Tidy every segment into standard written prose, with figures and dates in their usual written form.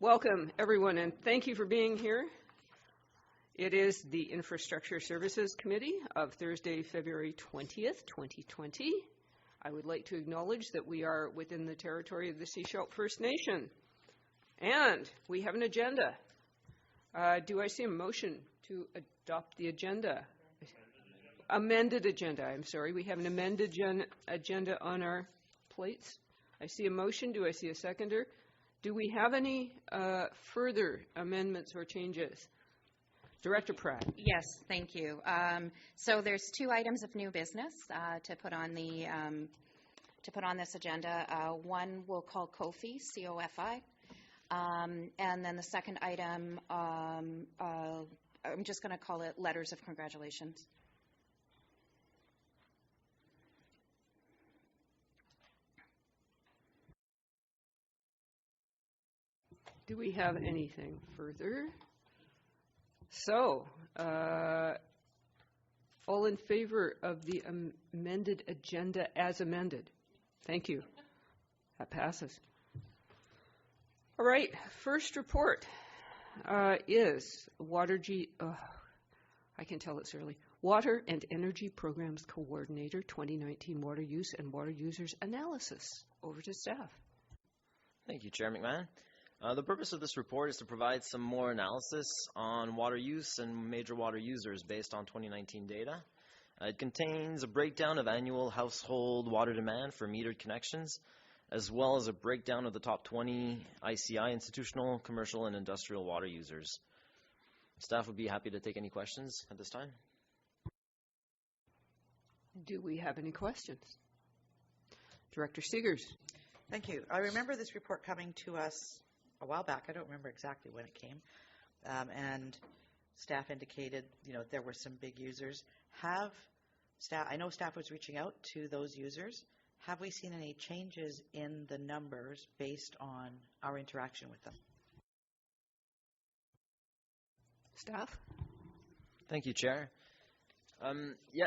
Welcome, everyone, and thank you for being here. It is the Infrastructure Services Committee of Thursday, February 20th, 2020. I would like to acknowledge that we are within the territory of the Sechelt First Nation. And we have an agenda. Do I see a motion to adopt the agenda? Amended agenda, I'm sorry. We have an amended agenda on our plates. I see a motion. Do I see a seconder? Do we have any further amendments or changes? Director Pratt. Yes, thank you. So there's two items of new business to put on this agenda. One we'll call COFI, C-O-F-I, and then the second item I'm just going to call it letters of congratulations. Do we have anything further? So, all in favor of the amended agenda as amended? Thank you. That passes. All right, first report is I can tell it's early. Water and Energy Programs Coordinator 2019 Water Use and Water Users Analysis. Over to staff. Thank you, Chair McMahon. The purpose of this report is to provide some more analysis on water use and major water users based on 2019 data. It contains a breakdown of annual household water demand for metered connections, as well as a breakdown of the top 20 ICI, institutional, commercial, and industrial water users. Staff would be happy to take any questions at this time. Do we have any questions? Director Seegers. Thank you. I remember this report coming to us a while back. I don't remember exactly when it came. And staff indicated, there were some big users. I know staff was reaching out to those users. Have we seen any changes in the numbers based on our interaction with them? Staff? Thank you, Chair.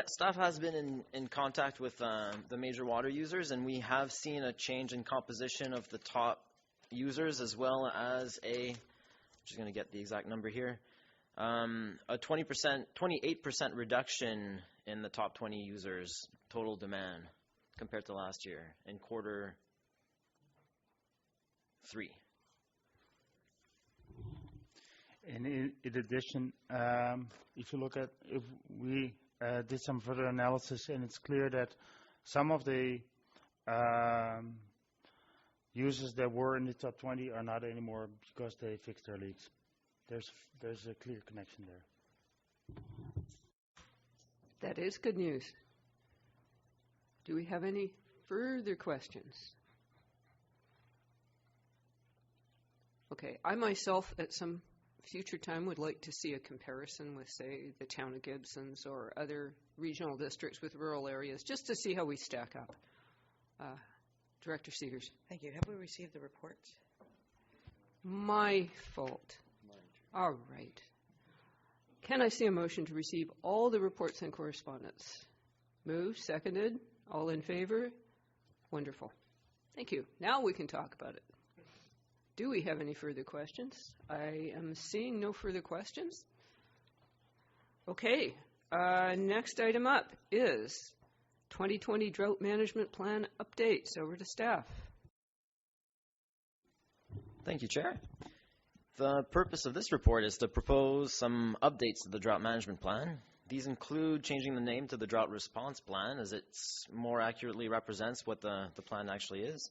Staff has been in contact with the major water users, and we have seen a change in composition of the top users, as well as I'm just going to get the exact number here, a 28% reduction in the top 20 users' total demand compared to last year in quarter 3. And in addition, if we did some further analysis, and it's clear that some of the users that were in the top 20 are not anymore because they fixed their leaks. There's a clear connection there. That is good news. Do we have any further questions? Okay, I myself at some future time would like to see a comparison with, say, the town of Gibsons or other regional districts with rural areas, just to see how we stack up. Director Seegers. Thank you. Have we received the reports? My fault. All right. Can I see a motion to receive all the reports and correspondence? Moved, seconded, all in favor? Wonderful. Thank you. Now we can talk about it. Do we have any further questions? I am seeing no further questions. Okay. Next item up is 2020 Drought Management Plan updates. Over to staff. Thank you, Chair. The purpose of this report is to propose some updates to the Drought Management Plan. These include changing the name to the Drought Response Plan, as it more accurately represents what the plan actually is.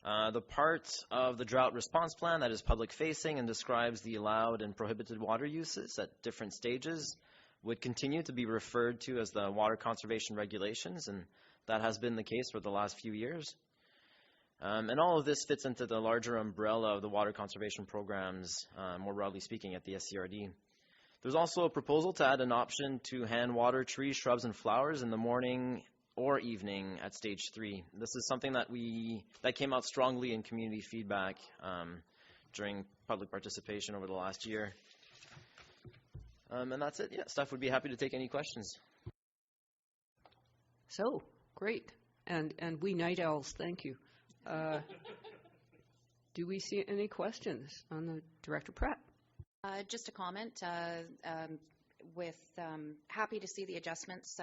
The part of the Drought Response Plan that is public-facing and describes the allowed and prohibited water uses at different stages would continue to be referred to as the Water Conservation Regulations, and that has been the case for the last few years. And all of this fits into the larger umbrella of the water conservation programs, more broadly speaking, at the SCRD. There's also a proposal to add an option to hand water trees, shrubs, and flowers in the morning or evening at stage 3. This is something that came out strongly in community feedback during public participation over the last year. And that's it. Yeah, staff would be happy to take any questions. So, great. And we night owls, thank you. Do we see any questions on the Director Pratt? Just a comment. Happy to see the adjustments.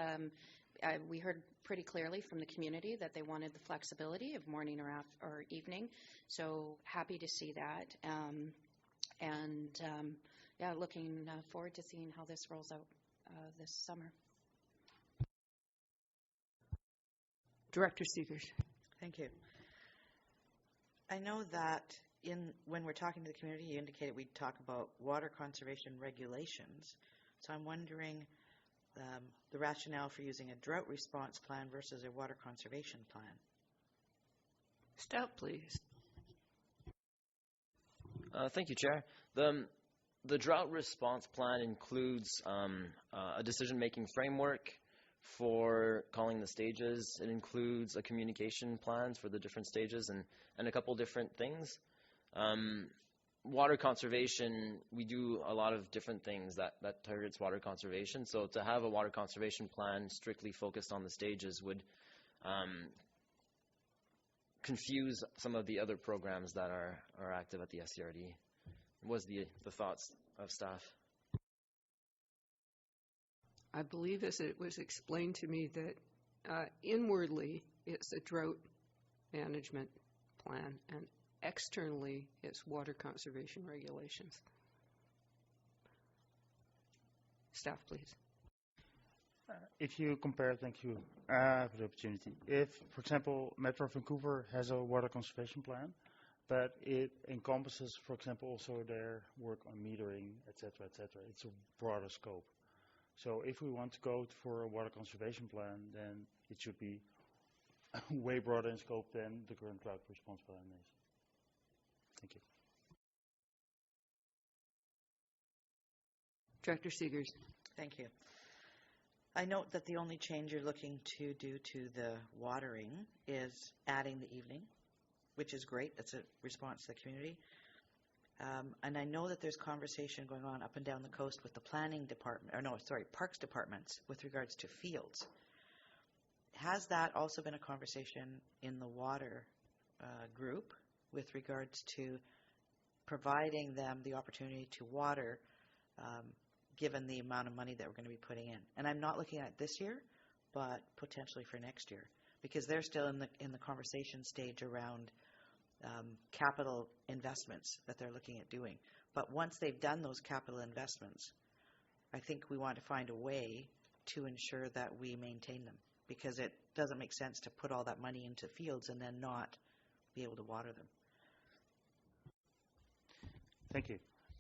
We heard pretty clearly from the community that they wanted the flexibility of morning or evening. So happy to see that. Looking forward to seeing how this rolls out this summer. Director Seegers. Thank you. I know that when we're talking to the community, you indicated we'd talk about water conservation regulations. So I'm wondering the rationale for using a drought response plan versus a water conservation plan. Staff, please. Thank you, Chair. The drought response plan includes a decision-making framework for calling the stages. It includes a communication plans for the different stages and a couple different things. Water conservation, we do a lot of different things that targets water conservation. So to have a water conservation plan strictly focused on the stages would confuse some of the other programs that are active at the SCRD. Was the thoughts of staff. I believe, as it was explained to me, that inwardly it's a drought management plan, and externally it's water conservation regulations. Staff, please. If you compare, thank you for the opportunity. If, for example, Metro Vancouver has a water conservation plan, but it encompasses, for example, also their work on metering, etc., etc. It's a broader scope. So if we want to go for a water conservation plan, then it should be way broader in scope than the current drought response plan is. Thank you. Director Seegers. Thank you. I note that the only change you're looking to do to the watering is adding the evening, which is great. It's a response to the community. And I know that there's conversation going on up and down the coast with the planning department, parks departments with regards to fields. Has that also been a conversation in the water group with regards to providing them the opportunity to water given the amount of money that we're going to be putting in? And I'm not looking at this year, but potentially for next year, because they're still in the conversation stage around capital investments that they're looking at doing. But once they've done those capital investments, I think we want to find a way to ensure that we maintain them, because it doesn't make sense to put all that money into fields and then not be able to water them. Thank you.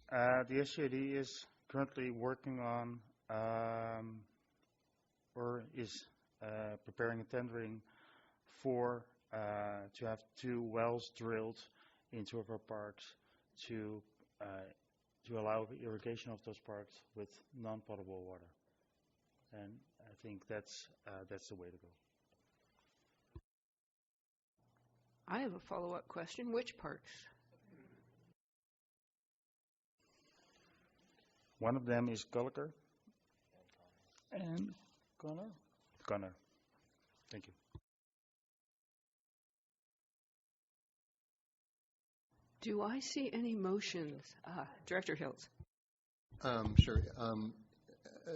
The SCRD is currently working on or is preparing and tendering for to have 2 wells drilled in 2 of our parks to allow irrigation of those parks with non-potable water. And I think that's the way to go. I have a follow-up question. Which parks? One of them is Gulliker and Connor. Thank you. Do I see any motions? Director Hiltz. Sure.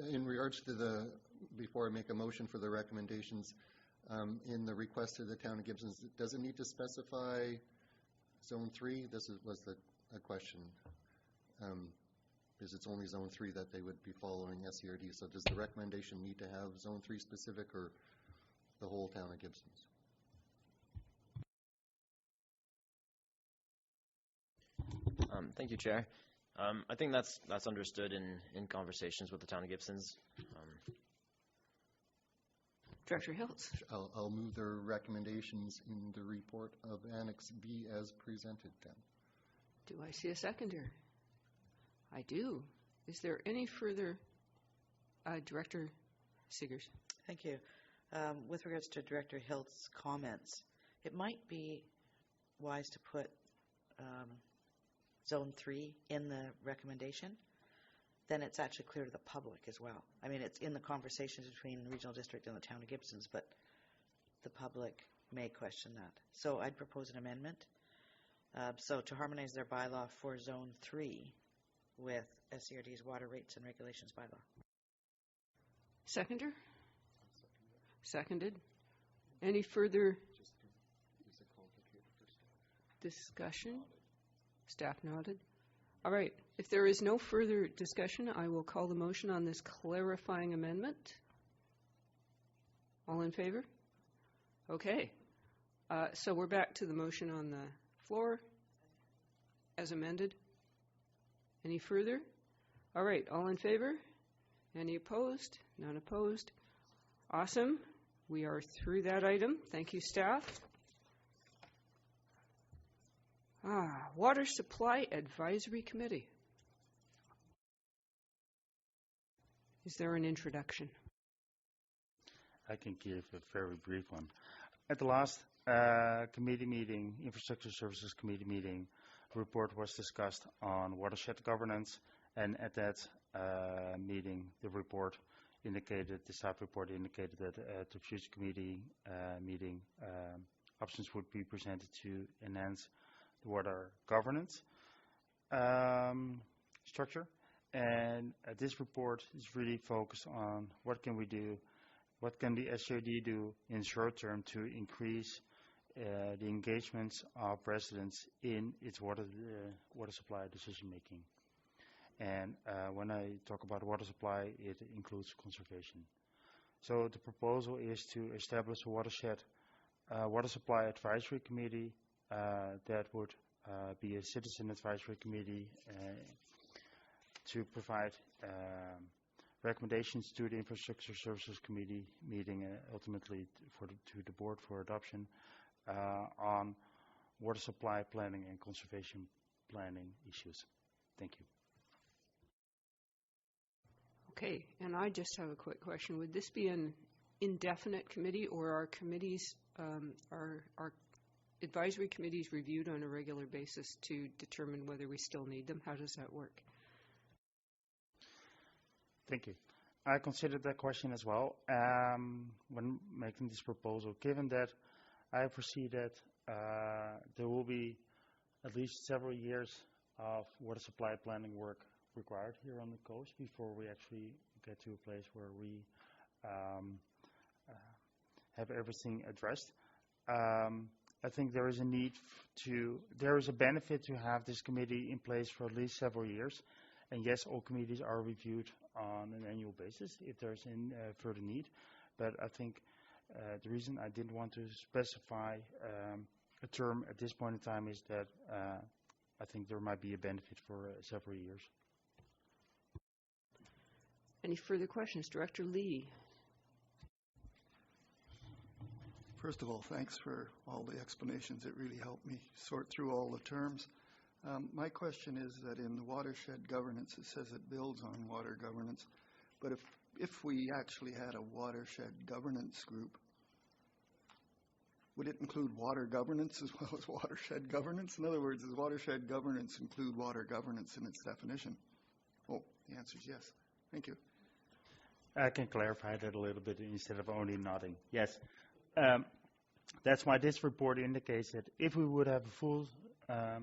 In regards to before I make a motion for the recommendations, in the request to the town of Gibson, does it need to specify Zone 3? This was a question. Because it's only Zone 3 that they would be following SCRD. So does the recommendation need to have Zone 3 specific or the whole town of Gibson's? Thank you, Chair. I think that's understood in conversations with the town of Gibson's. Director Hiltz. I'll move the recommendations in the report of Annex B as presented then. Do I see a seconder? I do. Is there any further? Director Seegers. Thank you. With regards to Director Hiltz's comments, it might be wise to put Zone 3 in the recommendation. Then it's actually clear to the public as well. I mean, it's in the conversations between the regional district and the town of Gibson's, but the public may question that. So I'd propose an amendment So to harmonize their bylaw for Zone 3 with SCRD's water rates and regulations bylaw. Seconder? Seconded. Any further discussion? Staff nodded. All right. If there is no further discussion, I will call the motion on this clarifying amendment. All in favor? Okay. So we're back to the motion on the floor as amended. Any further? All right. All in favor? Any opposed? None opposed. Awesome. We are through that item. Thank you, staff. Water Supply Advisory Committee. Is there an introduction? I can give a very brief one. At the last committee meeting, Infrastructure Services Committee meeting, a report was discussed on watershed governance, and at that meeting, the staff report indicated that at the future committee meeting, options would be presented to enhance the water governance structure. And this report is really focused on what can we do, what can the SCRD do in short term to increase the engagements of residents in its water supply decision making. And when I talk about water supply, it includes conservation. So the proposal is to establish a water supply advisory committee that would be a citizen advisory committee to provide recommendations to the Infrastructure Services Committee meeting, ultimately to the board for adoption on water supply planning and conservation planning issues. Thank you. Okay, and I just have a quick question. Would this be an indefinite committee, or are committees, are advisory committees reviewed on a regular basis to determine whether we still need them? How does that work? Thank you. I considered that question as well when making this proposal, given that I foresee that there will be at least several years of water supply planning work required here on the coast before we actually get to a place where we have everything addressed. I think there is a need there is a benefit to have this committee in place for at least several years. And yes, all committees are reviewed on an annual basis if there's further need. But I think the reason I didn't want to specify a term at this point in time is that I think there might be a benefit for several years. Any further questions? Director Lee. First of all, thanks for all the explanations. It really helped me sort through all the terms. My question is that in the watershed governance, it says it builds on water governance. But if we actually had a watershed governance group, would it include water governance as well as watershed governance? In other words, does watershed governance include water governance in its definition? Oh, the answer is yes. Thank you. I can clarify that a little bit instead of only nodding. Yes. That's why this report indicates that if we would have a full, a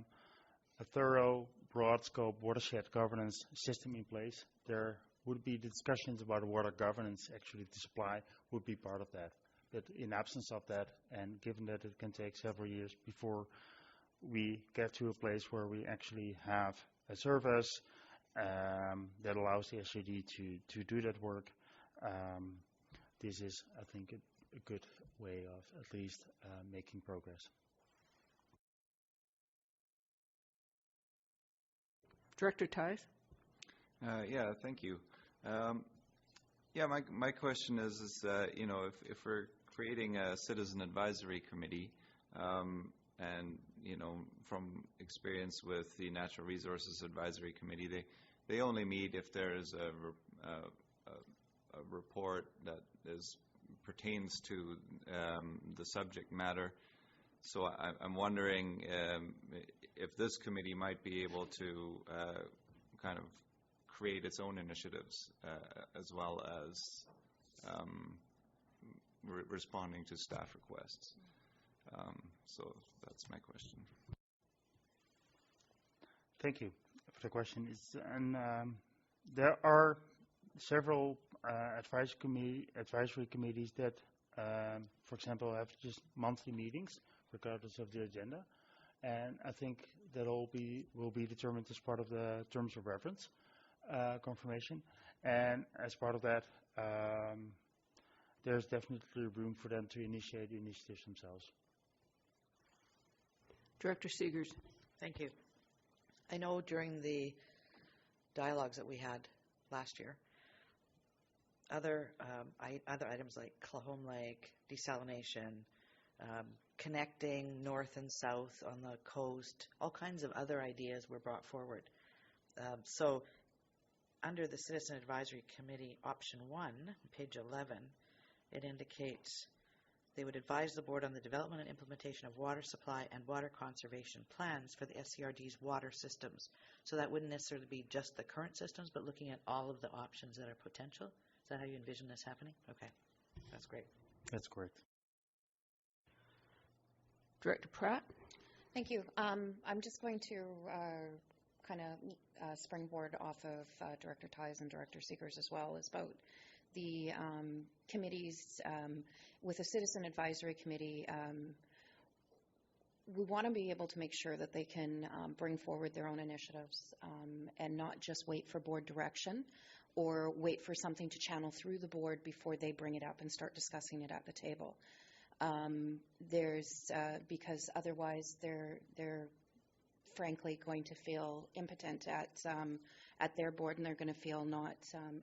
thorough, broad scope watershed governance system in place, there would be discussions about water governance. Actually, the supply would be part of that. But in absence of that, and given that it can take several years before we get to a place where we actually have a service that allows the SCRD to do that work, this is, I think, a good way of at least making progress. Director Tighe. Yeah, thank you. Yeah, my question is you know, if we're creating a citizen advisory committee, and you know, from experience with the Natural Resources Advisory Committee, they only meet if there is a report that pertains to the subject matter. So I'm wondering if this committee might be able to kind of create its own initiatives as well as responding to staff requests. So that's my question. Thank you for the question. There are several advisory committees that, for example, have just monthly meetings, regardless of the agenda. And I think that all will be determined as part of the terms of reference confirmation. And as part of that, there's definitely room for them to initiate the initiatives themselves. Director Seegers. Thank you. I know during the dialogues that we had last year, other items like Clahome Lake, desalination, connecting north and south on the coast, all kinds of other ideas were brought forward. So under the Citizen Advisory Committee, option 1, page 11, it indicates they would advise the board on the development and implementation of water supply and water conservation plans for the SCRD's water systems. So that wouldn't necessarily be just the current systems, but looking at all of the options that are potential. Is that how you envision this happening? Okay, that's great. That's correct. Director Pratt. Thank you. I'm just going to kind of springboard off of Director Tighes and Director Seegers as well, is about the committees. With a Citizen Advisory Committee, we want to be able to make sure that they can bring forward their own initiatives and not just wait for board direction or wait for something to channel through the board before they bring it up and start discussing it at the table. Because otherwise they're frankly going to feel impotent at their board, and they're going to feel not,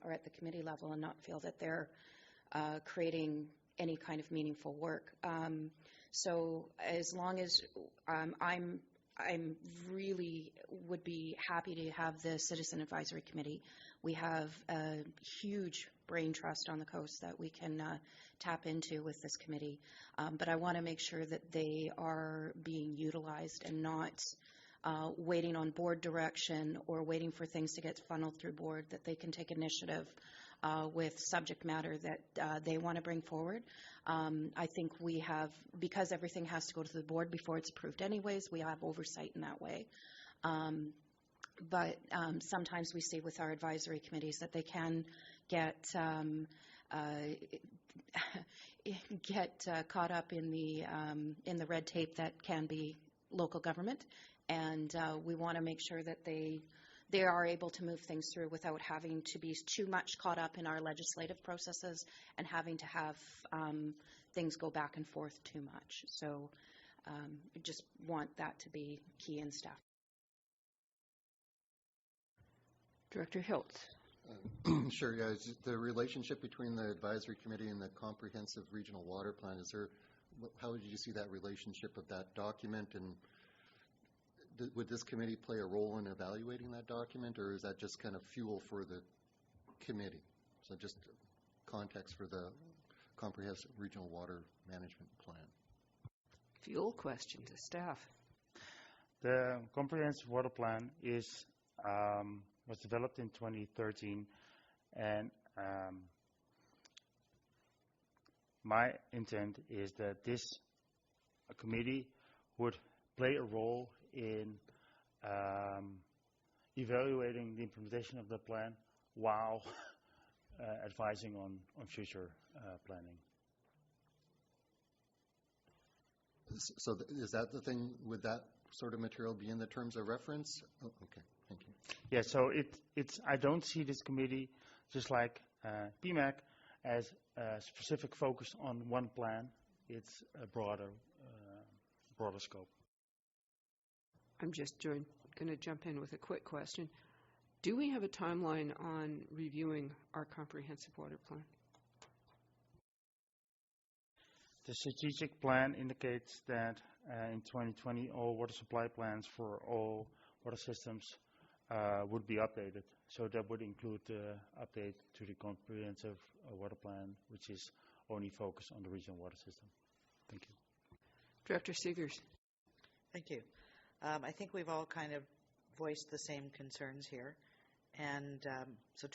or at the committee level, and not feel that they're creating any kind of meaningful work. So as long as I'm really would be happy to have the Citizen Advisory Committee. We have a huge brain trust on the coast that we can tap into with this committee. But I want to make sure that they are being utilized and not waiting on board direction or waiting for things to get funneled through board, that they can take initiative with subject matter that they want to bring forward. I think we have, because everything has to go to the board before it's approved anyways, we have oversight in that way. But sometimes we see with our advisory committees that they can get caught up in the red tape that can be local government, and we want to make sure that they are able to move things through without having to be too much caught up in our legislative processes and having to have things go back and forth too much. So we just want that to be key in staff. Director Hiltz. Sure, yeah. The relationship between the advisory committee and the comprehensive regional water plan, how did you see that relationship of that document, and would this committee play a role in evaluating that document, or is that just kind of fuel for the committee? So just context for the comprehensive regional water management plan. Fuel question to staff. The comprehensive water plan was developed in 2013, and my intent is that this committee would play a role in evaluating the implementation of the plan while advising on future planning. So is that the thing? Would that sort of material be in the terms of reference? Oh, okay, thank you. Yeah, so it's. I don't see this committee, just like PMAC, as a specific focus on one plan. It's a broader scope. I'm just going to jump in with a quick question. Do we have a timeline on reviewing our comprehensive water plan? The strategic plan indicates that in 2020, all water supply plans for all water systems would be updated. So that would include the update to the comprehensive water plan, which is only focused on the regional water system. Thank you. Director Seegers. Thank you. I think we've all kind of voiced the same concerns here, and so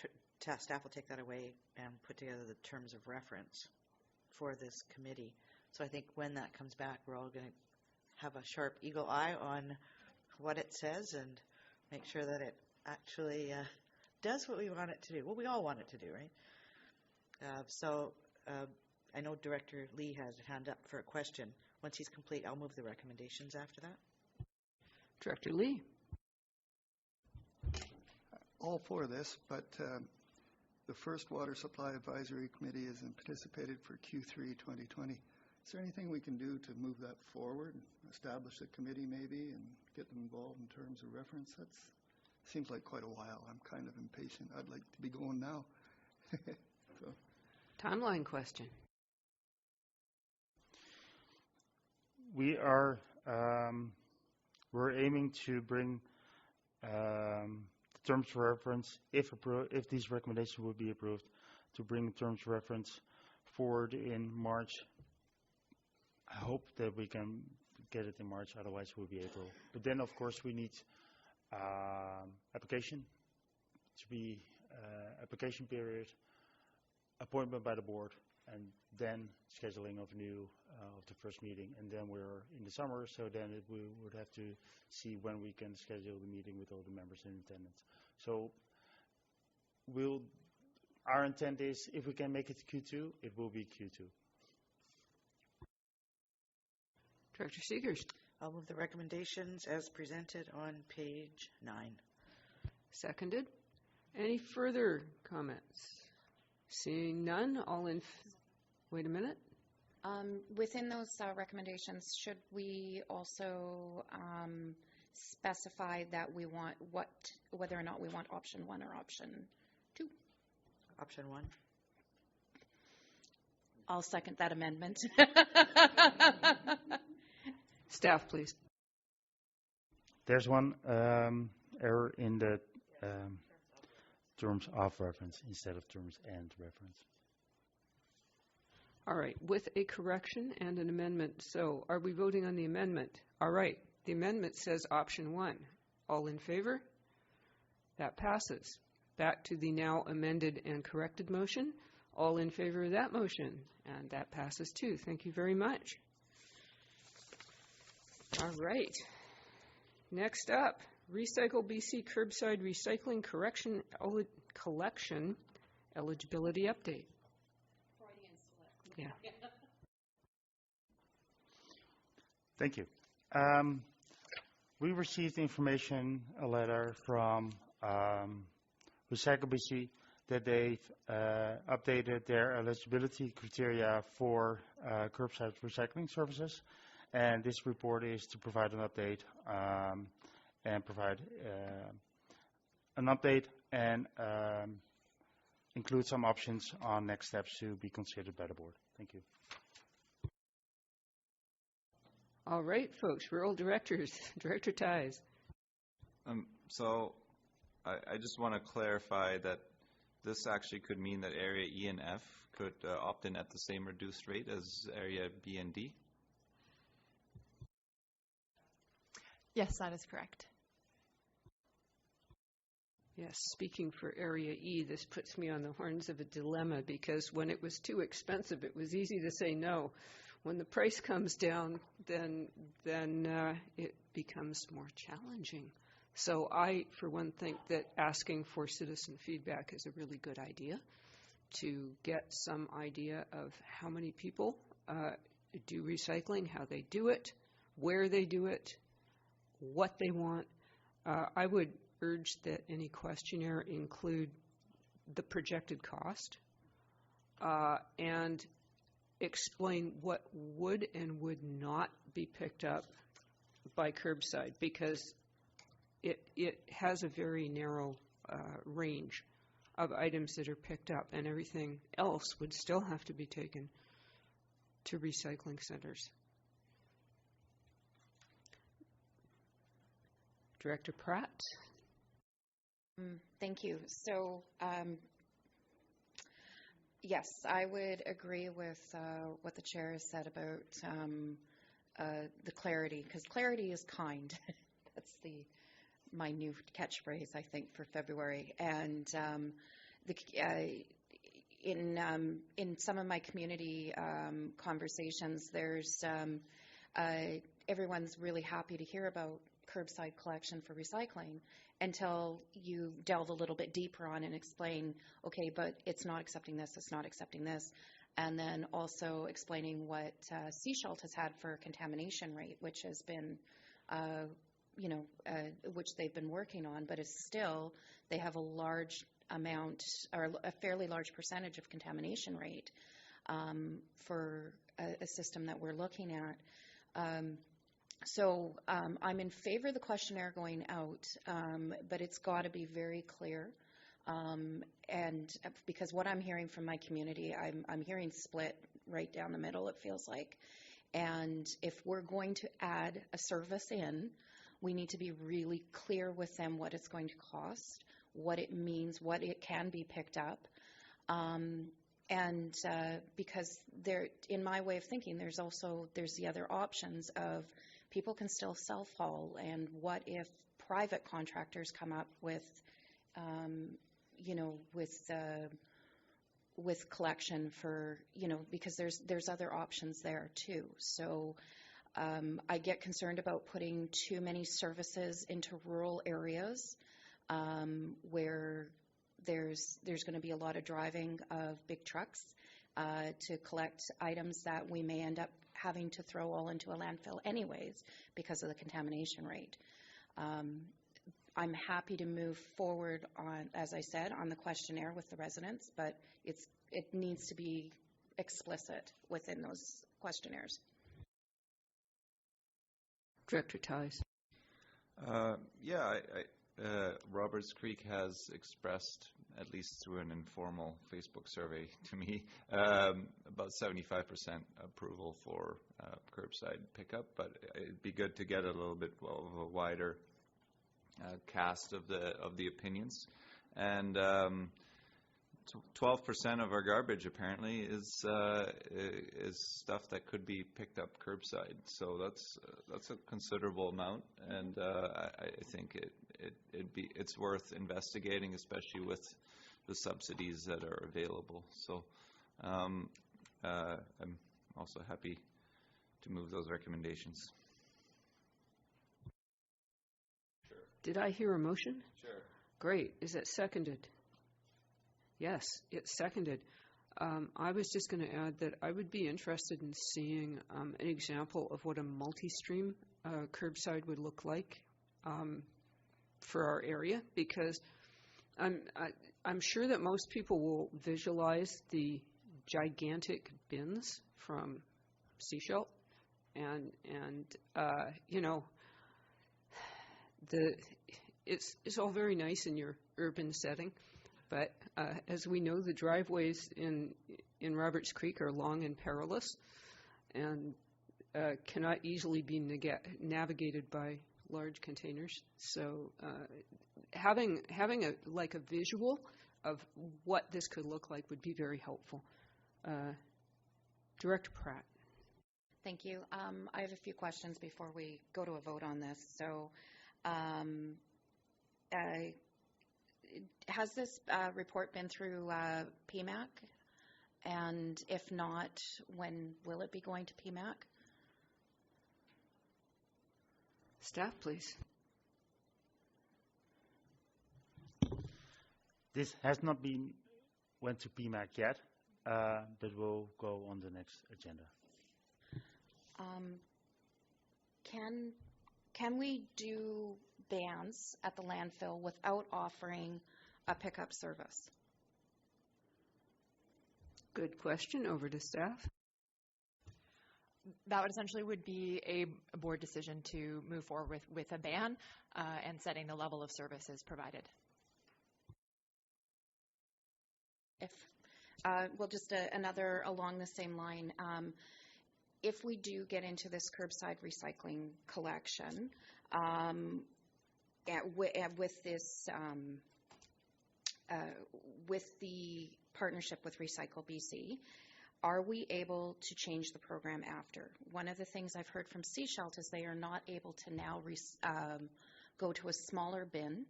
staff will take that away and put together the terms of reference for this committee. So I think when that comes back, we're all going to have a sharp eagle eye on what it says and make sure that it actually does what we want it to do. Well, we all want it to do, right? I know Director Lee has a hand up for a question. Once he's complete, I'll move the recommendations after that. Director Lee. All for this, but the first Water Supply Advisory Committee is anticipated for Q3 2020. Is there anything we can do to move that forward, establish a committee maybe, and get them involved in terms of reference? That seems like quite a while. I'm kind of impatient. I'd like to be going now. So. Timeline question. We are we're aiming to bring the terms of reference, if these recommendations will be approved, to bring the terms of reference forward in March. I hope that we can get it in March, otherwise it will be April. But then, of course, we need application to be application period, appointment by the board, and then scheduling of the first meeting. And then we're in the summer, so then we would have to see when we can schedule the meeting with all the members in attendance. So our intent is, if we can make it Q2, it will be Q2. Director Seegers. I'll move the recommendations as presented on page 9. Seconded. Any further comments? Seeing none, wait a minute. Within those recommendations, should we also specify that we want whether or not we want option 1 or option 2? Option 1. I'll second that amendment. Staff, please. There's one error in the terms of reference instead of terms and reference. All right, with a correction and an amendment. So are we voting on the amendment? All right, the amendment says option 1. All in favor? That passes. Back to the now amended and corrected motion. All in favor of that motion? And that passes too. Thank you very much. All right. Next up, Recycle BC Curbside Recycling Collection Eligibility Update. Yeah. Thank you. We received information, a letter from Recycle BC, that they've updated their eligibility criteria for curbside recycling services. And this report is to provide an update and include some options on next steps to be considered by the board. Thank you. All right, folks, rural directors. Director Ties. So I just want to clarify that this actually could mean that Area E and F could opt in at the same reduced rate as Area B and D? Yes, that is correct. Yes, speaking for Area E, this puts me on the horns of a dilemma, because when it was too expensive, it was easy to say no. When the price comes down, then it becomes more challenging. So I, for one, think that asking for citizen feedback is a really good idea, to get some idea of how many people do recycling, how they do it, where they do it, what they want. I would urge that any questionnaire include the projected cost and explain what would and would not be picked up by curbside, because it has a very narrow range of items that are picked up, and everything else would still have to be taken to recycling centers. Director Pratt. Thank you. So, yes, I would agree with what the chair has said about the clarity, because clarity is kind. That's my new catchphrase, I think, for February. And in some of my community conversations, there's everyone's really happy to hear about curbside collection for recycling until you delve a little bit deeper on and explain, okay, but it's not accepting this, it's not accepting this. And then also explaining what Seashalt has had for contamination rate, which has been, which they've been working on, but it's still, they have a large amount or a fairly large percentage of contamination rate for a system that we're looking at. So I'm in favor of the questionnaire going out, but it's got to be very clear. And because what I'm hearing from my community, I'm hearing split right down the middle, it feels like. And if we're going to add a service in, we need to be really clear with them what it's going to cost, what it means, what it can be picked up. Because there, in my way of thinking, there's the other options of people can still self-haul, and what if private contractors come up with, with collection for, because there's other options there too. So I get concerned about putting too many services into rural areas where there's going to be a lot of driving of big trucks to collect items that we may end up having to throw all into a landfill anyways because of the contamination rate. I'm happy to move forward on, as I said, on the questionnaire with the residents, but it needs to be explicit within those questionnaires. Director Ties. Roberts Creek has expressed, at least through an informal Facebook survey to me, about 75% approval for curbside pickup, but it'd be good to get a little bit of a wider cast of the opinions. And 12% of our garbage apparently is stuff that could be picked up curbside. So that's a considerable amount, and I think it's worth investigating, especially with the subsidies that are available. So I'm also happy to move those recommendations. Sure. Did I hear a motion? Sure. Great. Is it seconded? Yes, it's seconded. I was just going to add that I would be interested in seeing an example of what a multi-stream curbside would look like for our area, because I'm sure that most people will visualize the gigantic bins from Seashalt, and it's all very nice in your urban setting. But as we know, the driveways in Roberts Creek are long and perilous, and cannot easily be navigated by large containers. So having a visual of what this could look like would be very helpful. Director Pratt. Thank you. I have a few questions before we go to a vote on this. So has this report been through PMAC? And if not, when will it be going to PMAC? Staff, please. This has not went to PMAC yet, but will go on the next agenda. Can we do bans at the landfill without offering a pickup service? Good question. Over to staff. That would essentially be a board decision to move forward with a ban and setting the level of services provided. Just another along the same line. If we do get into this curbside recycling collection, with the partnership with Recycle BC, are we able to change the program after? One of the things I've heard from Seashalt is they are not able to now go to a smaller bin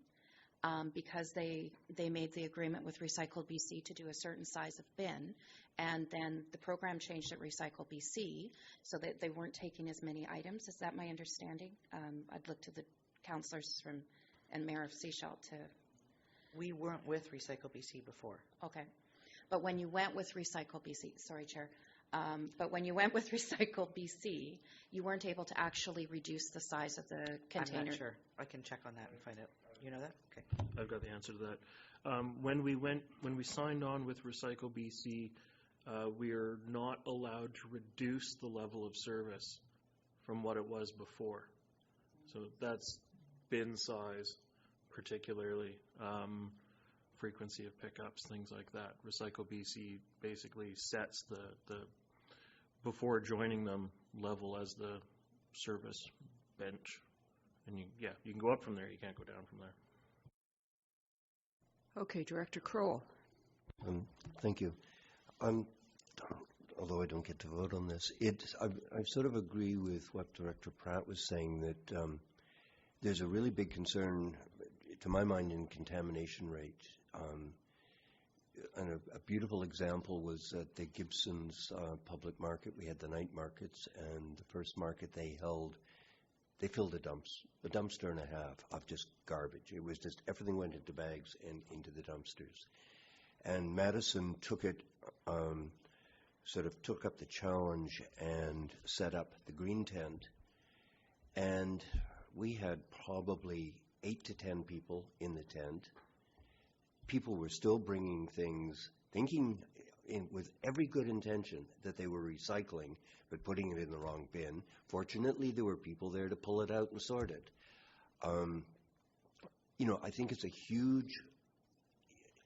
because they made the agreement with Recycle BC to do a certain size of bin, and then the program changed at Recycle BC so that they weren't taking as many items. Is that my understanding? I'd look to the councillors from and Mayor of Sechelt to. We weren't with Recycle BC before. Okay. But when you went with Recycle BC, sorry, Chair, but when you went with Recycle BC, you weren't able to actually reduce the size of the container. I'm not sure. I can check on that and find out. You know that? Okay. I've got the answer to that. When we signed on with Recycle BC, we are not allowed to reduce the level of service from what it was before. So that's bin size, particularly, frequency of pickups, things like that. Recycle BC basically sets the before joining them level as the service bench. And you can go up from there, you can't go down from there. Okay, Director Crowell. Thank you. Although I don't get to vote on this, I sort of agree with what Director Pratt was saying, that there's a really big concern, to my mind, in contamination rate. And a beautiful example was at the Gibson's public market. We had the night markets, and the first market they held, they filled a dumpster and a half of just garbage. It was just everything went into bags and into the dumpsters. And Madison took it, sort of took up the challenge and set up the green tent. And we had probably 8 to 10 people in the tent. People were still bringing things, thinking with every good intention that they were recycling, but putting it in the wrong bin. Fortunately, there were people there to pull it out and sort it. I think it's a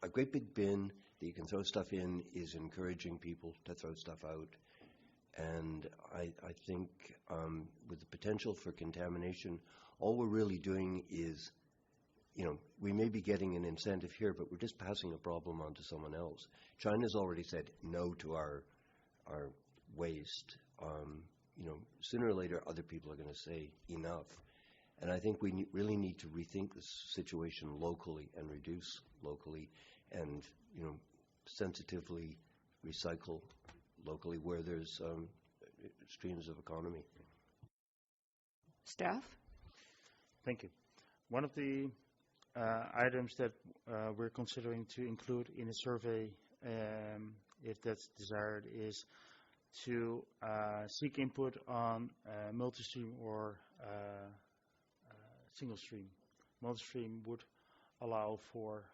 great big bin that you can throw stuff in is encouraging people to throw stuff out. And I think with the potential for contamination, all we're really doing is, we may be getting an incentive here, but we're just passing a problem on to someone else. China's already said no to our waste. Sooner or later, other people are going to say enough. And I think we really need to rethink the situation locally and reduce locally and, sensitively recycle locally where there's streams of economy. Staff? Thank you. One of the items that we're considering to include in a survey, if that's desired, is to seek input on multi-stream or single stream. Multi-stream would allow for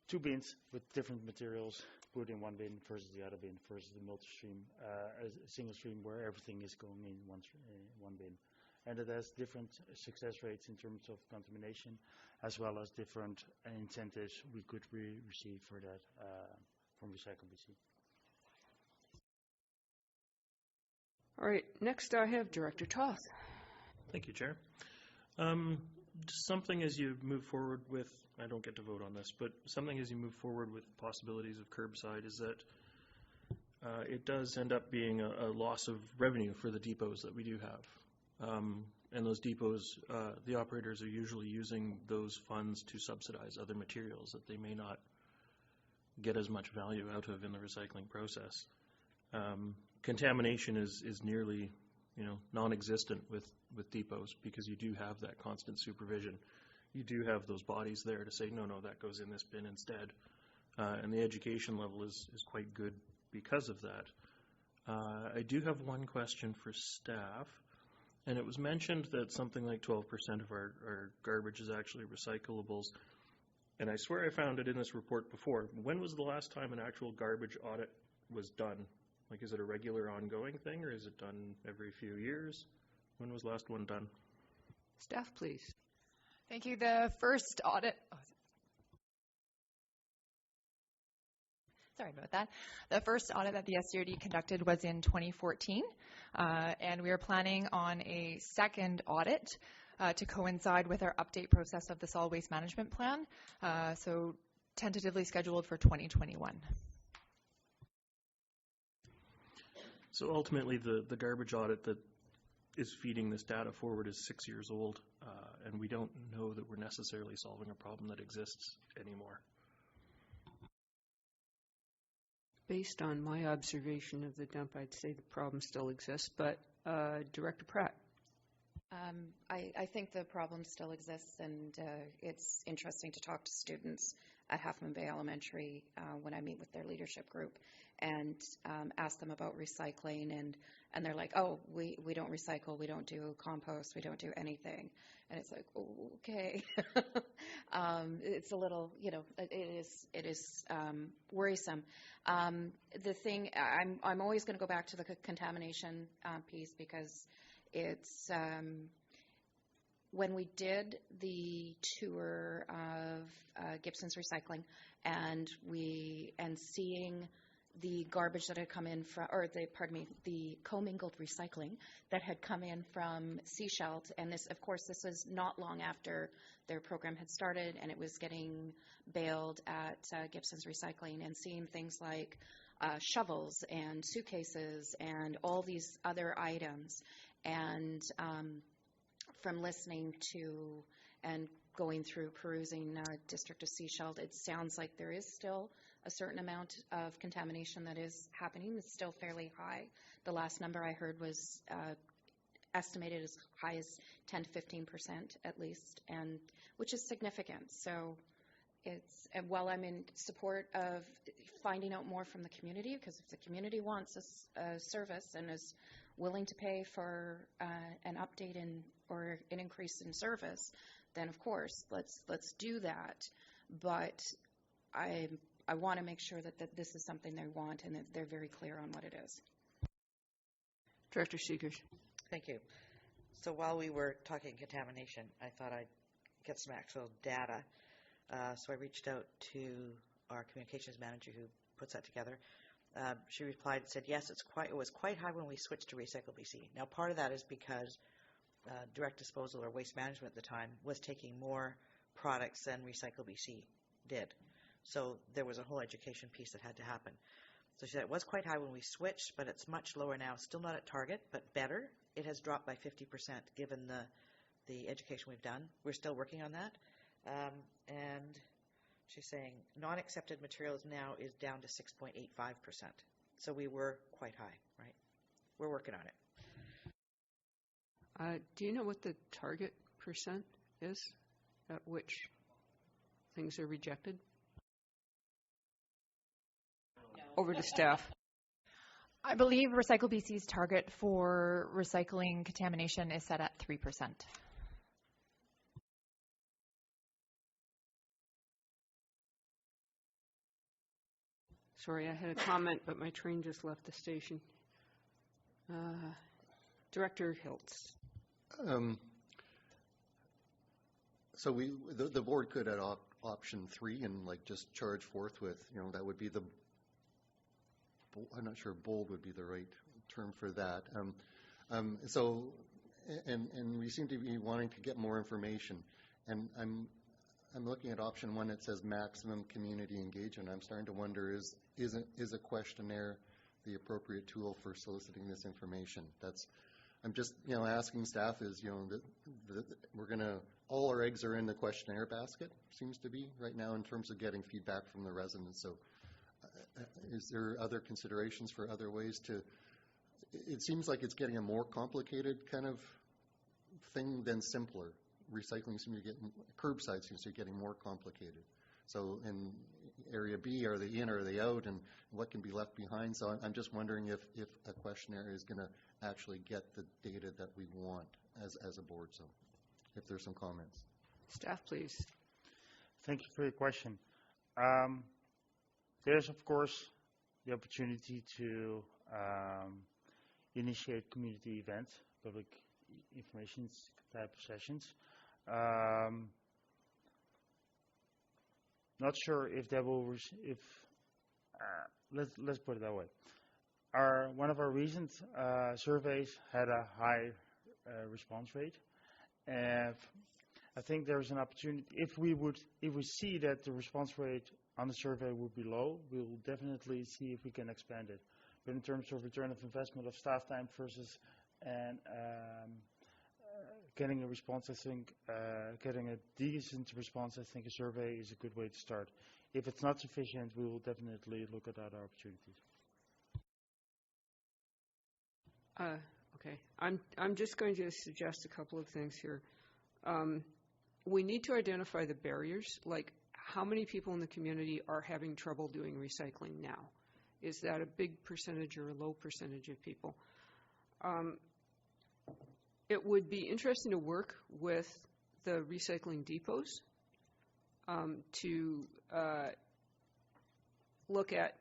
2 bins with different materials put in one bin versus the other bin versus the multi-stream, a single stream where everything is going in one bin. And it has different success rates in terms of contamination, as well as different incentives we could receive for that from Recycle BC. All right, next I have Director Toth. Thank you, Chair. Something as you move forward with, I don't get to vote on this, but something as you move forward with possibilities of curbside is that it does end up being a loss of revenue for the depots that we do have. And those depots, the operators are usually using those funds to subsidize other materials that they may not get as much value out of in the recycling process. Contamination is nearly, non-existent with depots because you do have that constant supervision. You do have those bodies there to say, no, that goes in this bin instead. And the education level is quite good because of that. I do have one question for staff. And it was mentioned that something like 12% of our garbage is actually recyclables. And I swear I found it in this report before. When was the last time an actual garbage audit was done? Like, is it a regular ongoing thing, or is it done every few years? When was the last one done? Staff, please. Thank you. The first audit... Sorry about that. The first audit that the SDRD conducted was in 2014, and we are planning on a second audit to coincide with our update process of the solid waste management plan, so tentatively scheduled for 2021. So ultimately, the garbage audit that is feeding this data forward is 6 years old, and we don't know that we're necessarily solving a problem that exists anymore. Based on my observation of the dump, I'd say the problem still exists, but Director Pratt. I think the problem still exists, and it's interesting to talk to students at Half Moon Bay Elementary when I meet with their leadership group and ask them about recycling, and they're like, oh, we don't recycle, we don't do compost, we don't do anything. And it's like, oh, okay. It's a little, it is worrisome. The thing, I'm always going to go back to the contamination piece, because it's when we did the tour of Gibson's Recycling and seeing the garbage that had come in from, the commingled recycling that had come in from Seashelt, and this was not long after their program had started, and it was getting baled at Gibson's Recycling, and seeing things like shovels and suitcases and all these other items. And from listening to and going through perusing District of Seashelt, it sounds like there is still a certain amount of contamination that is happening. It's still fairly high. The last number I heard was estimated as high as 10 to 15% at least, and which is significant. So while I'm in support of finding out more from the community, because if the community wants a service and is willing to pay for an update or an increase in service, then of course let's do that. But I want to make sure that this is something they want and that they're very clear on what it is. Director Seegers. Thank you. So while we were talking contamination, I thought I'd get some actual data. So I reached out to our communications manager who puts that together. She replied and said, yes, it was quite high when we switched to Recycle BC. Now, part of that is because direct disposal or waste management at the time was taking more products than Recycle BC did. So there was a whole education piece that had to happen. So she said it was quite high when we switched, but it's much lower now. Still not at target, but better. It has dropped by 50% given the education we've done. We're still working on that. And she's saying non-accepted materials now is down to 6.85%. So we were quite high, right? We're working on it. Do you know what the target percent is at which things are rejected? Over to staff. I believe Recycle BC's target for recycling contamination is set at 3%. Sorry, I had a comment, but my train just left the station. Director Hiltz. So the board could add option 3 and just charge forth with, that would be I'm not sure bold would be the right term for that. So we seem to be wanting to get more information, and I'm looking at option 1 that says maximum community engagement. I'm starting to wonder, is a questionnaire the appropriate tool for soliciting this information? I'm just asking staff, is we're going to, all our eggs are in the questionnaire basket, seems to be right now in terms of getting feedback from the residents. So is there other considerations for other ways to, it seems like it's getting a more complicated kind of thing than simpler. Recycling seems to get, curbside seems to be getting more complicated. So in area B, are they in or are they out, and what can be left behind? So I'm just wondering if a questionnaire is going to actually get the data that we want as a board. So if there's some comments. Staff, please. Thank you for your question. There's, of course, the opportunity to initiate community events, public information type of sessions. Not sure if that will, let's put it that way. One of our recent surveys had a high response rate, and I think there's an opportunity. If we see that the response rate on the survey would be low, we will definitely see if we can expand it. But in terms of return of investment of staff time versus getting a response, I think getting a decent response, I think a survey is a good way to start. If it's not sufficient, we will definitely look at other opportunities. Okay. I'm just going to suggest a couple of things here. We need to identify the barriers, like how many people in the community are having trouble doing recycling now? Is that a big percentage or a low percentage of people? It would be interesting to work with the recycling depots to look at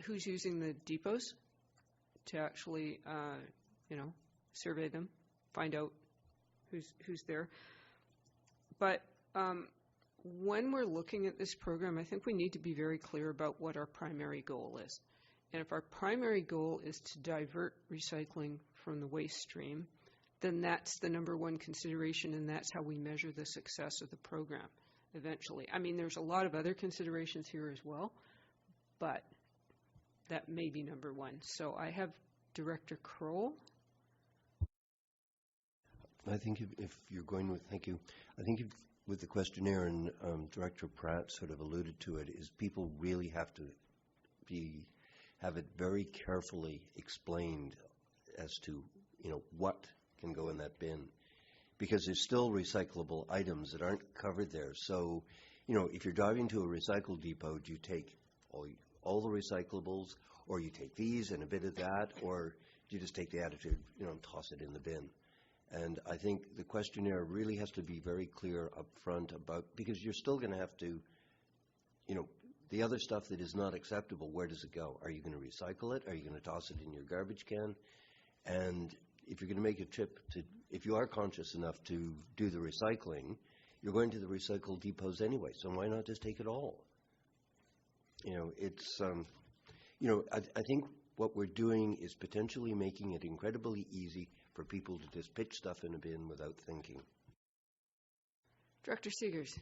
who's using the depots, to actually, survey them, find out who's there. But when we're looking at this program, I think we need to be very clear about what our primary goal is. And if our primary goal is to divert recycling from the waste stream, then that's the number one consideration, and that's how we measure the success of the program eventually. I mean, there's a lot of other considerations here as well, but that may be number one. So I have Director Kroll. I think if you're going with, thank you, I think with the questionnaire, and Director Pratt sort of alluded to it, is people really have to have it very carefully explained as to, what can go in that bin, because there's still recyclable items that aren't covered there. So, if you're driving to a recycle depot, do you take all the recyclables, or you take these and a bit of that, or do you just take the attitude, and toss it in the bin? And I think the questionnaire really has to be very clear up front about, because you're still going to have to, the other stuff that is not acceptable, where does it go? Are you going to recycle it? Are you going to toss it in your garbage can? And if you're going to make a trip to, if you are conscious enough to do the recycling, you're going to the recycle depots anyway, so why not just take it all? I think what we're doing is potentially making it incredibly easy for people to just pitch stuff in a bin without thinking. Director Seegers.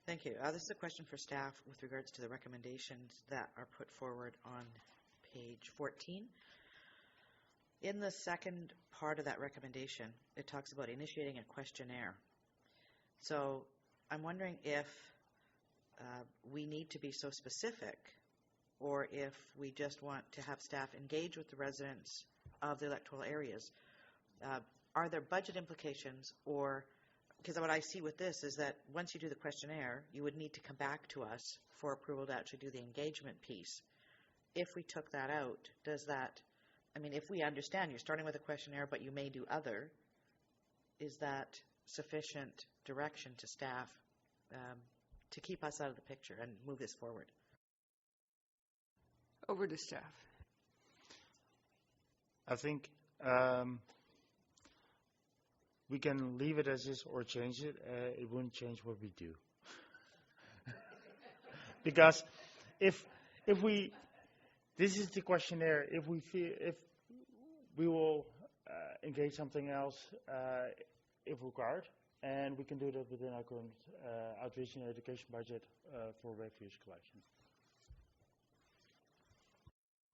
Thank you. This is a question for staff with regards to the recommendations that are put forward on page 14. In the second part of that recommendation, it talks about initiating a questionnaire. So I'm wondering if we need to be so specific, or if we just want to have staff engage with the residents of the electoral areas. Are there budget implications, or, because what I see with this is that once you do the questionnaire, you would need to come back to us for approval to actually do the engagement piece. If we took that out, does that, if we understand you're starting with a questionnaire but you may do other, is that sufficient direction to staff to keep us out of the picture and move this forward? Over to staff. I think we can leave it as is or change it. It wouldn't change what we do. Because if we, this is the questionnaire. If we will engage something else if required, and we can do that within our current outreach and education budget for refuse collection.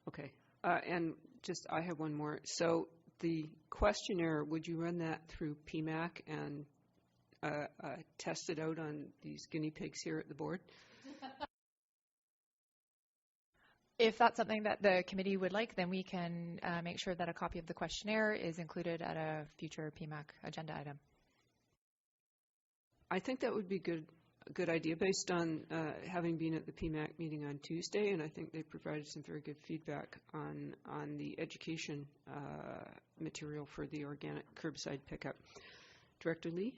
Okay. And just, I have one more. So the questionnaire, would you run that through PMAC and test it out on these guinea pigs here at the board? If that's something that the committee would like, then we can make sure that a copy of the questionnaire is included at a future PMAC agenda item. I think that would be a good idea based on having been at the PMAC meeting on Tuesday, and I think they provided some very good feedback on the education material for the organic curbside pickup. Director Lee?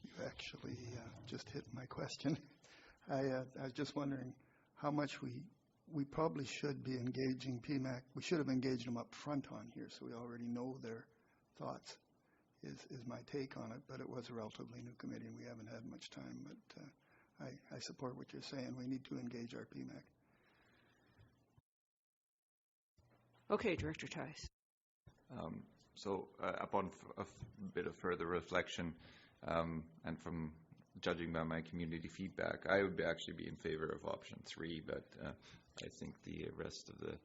You actually just hit my question. I was just wondering how much we probably should be engaging PMAC. We should have engaged them up front on here so we already know their thoughts. Is my take on it, but it was a relatively new committee and we haven't had much time, but I support what you're saying. We need to engage our PMAC. Okay, Director Tice. Upon a bit of further reflection, and from judging by my community feedback, I would actually be in favor of option 3, but I think the rest of the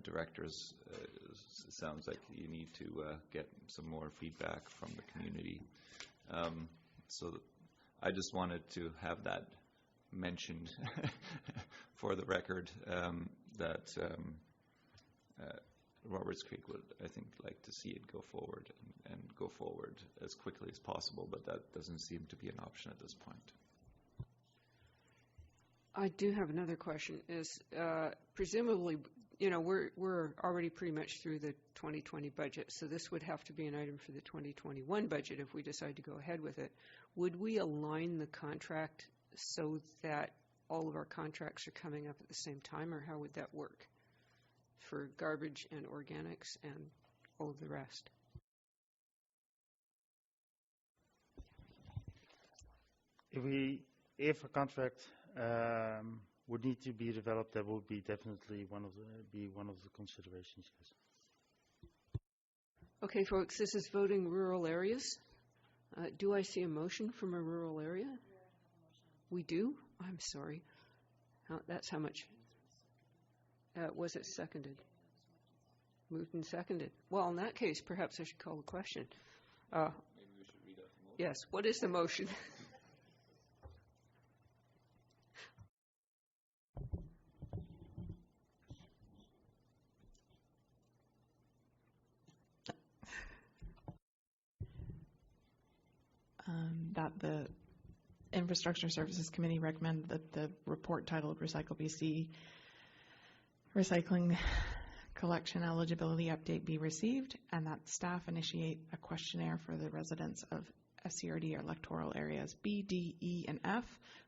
directors, sounds like you need to get some more feedback from the community. So I just wanted to have that mentioned for the record, that Roberts Creek would, I think, like to see it go forward and go forward as quickly as possible, but that doesn't seem to be an option at this point. I do have another question. Is presumably, we're already pretty much through the 2020 budget, so this would have to be an item for the 2021 budget if we decide to go ahead with it. Would we align the contract so that all of our contracts are coming up at the same time, or how would that work for garbage and organics and all of the rest? If a contract would need to be developed, that would be definitely one of the considerations. Yes. Okay, folks, this is voting rural areas. Do I see a motion from a rural area? We do? I'm sorry. That's how much. Was it seconded? Moved and seconded. Well, in that case, perhaps I should call the question. Maybe we should read out the motion. Yes, what is the motion? That the Infrastructure Services Committee recommend that the report titled Recycle BC Recycling Collection Eligibility Update be received, and that staff initiate a questionnaire for the residents of SCRD electoral areas B, D, E, and F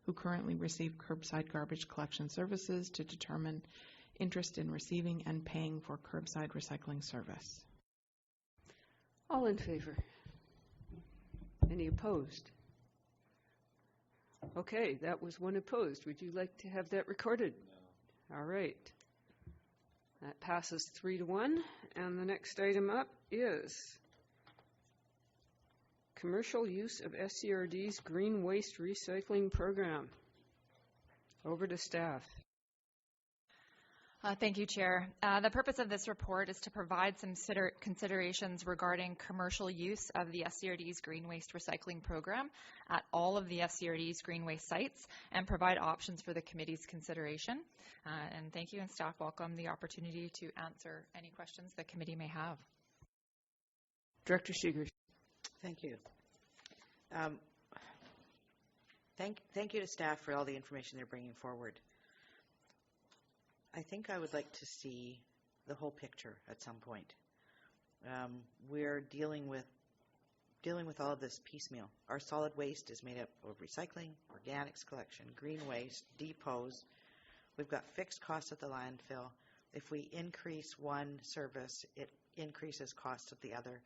who currently receive curbside garbage collection services to determine interest in receiving and paying for curbside recycling service. All in favor? Any opposed? Okay, that was one opposed. Would you like to have that recorded? No. All right. That passes 3-1. And the next item up is commercial use of SCRD's green waste recycling program. Over to staff. Thank you, Chair. The purpose of this report is to provide some considerations regarding commercial use of the SCRD's green waste recycling program at all of the SCRD's green waste sites and provide options for the committee's consideration. And thank you, and staff welcome the opportunity to answer any questions the committee may have. Director Seegers. Thank you. Thank you to staff for all the information they're bringing forward. I think I would like to see the whole picture at some point. We're dealing with all of this piecemeal. Our solid waste is made up of recycling, organics collection, green waste, depots. We've got fixed costs at the landfill. If we increase one service, it increases costs of the other.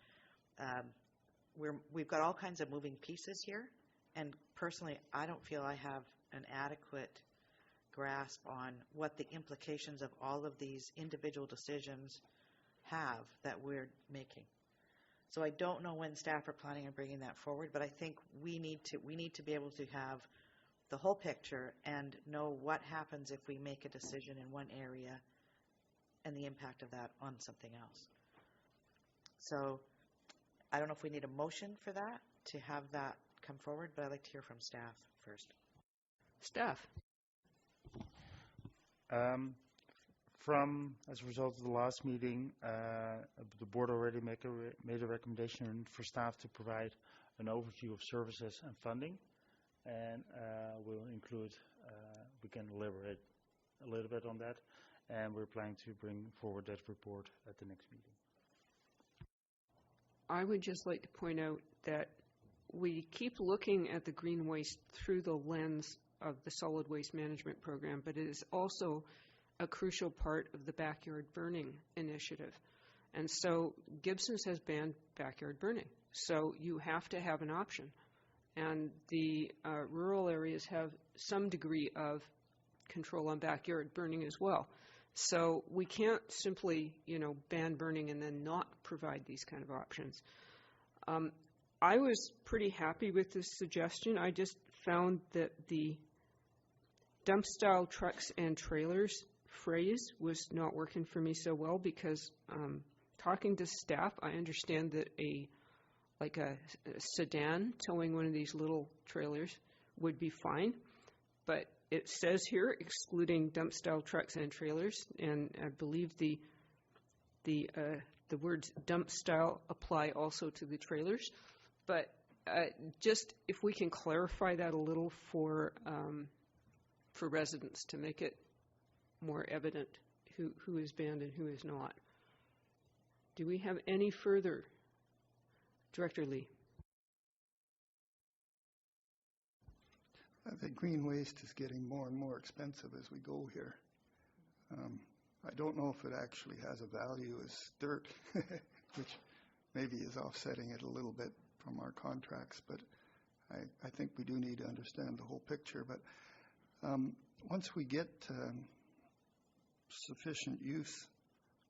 We've got all kinds of moving pieces here, and personally, I don't feel I have an adequate grasp on what the implications of all of these individual decisions have that we're making. So I don't know when staff are planning on bringing that forward, but I think we need to be able to have the whole picture and know what happens if we make a decision in one area and the impact of that on something else. So I don't know if we need a motion for that, to have that come forward, but I'd like to hear from staff first. Staff. As a result of the last meeting, the board already made a recommendation for staff to provide an overview of services and funding, and we'll include, we can elaborate a little bit on that, and we're planning to bring forward that report at the next meeting. I would just like to point out that we keep looking at the green waste through the lens of the solid waste management program, but it is also a crucial part of the backyard burning initiative. And so Gibson's has banned backyard burning. So you have to have an option. And the rural areas have some degree of control on backyard burning as well. So we can't simply, ban burning and then not provide these kind of options. I was pretty happy with this suggestion. I just found that the dump-style trucks and trailers phrase was not working for me so well, because talking to staff, I understand that a sedan towing one of these little trailers would be fine, but it says here excluding dump-style trucks and trailers, and I believe the the words dump style apply also to the trailers. But just if we can clarify that a little for residents to make it more evident who is banned and who is not. Do we have any further? Director Lee. I think green waste is getting more and more expensive as we go here. I don't know if it actually has a value as dirt, which maybe is offsetting it a little bit from our contracts, but I think we do need to understand the whole picture. But once we get sufficient use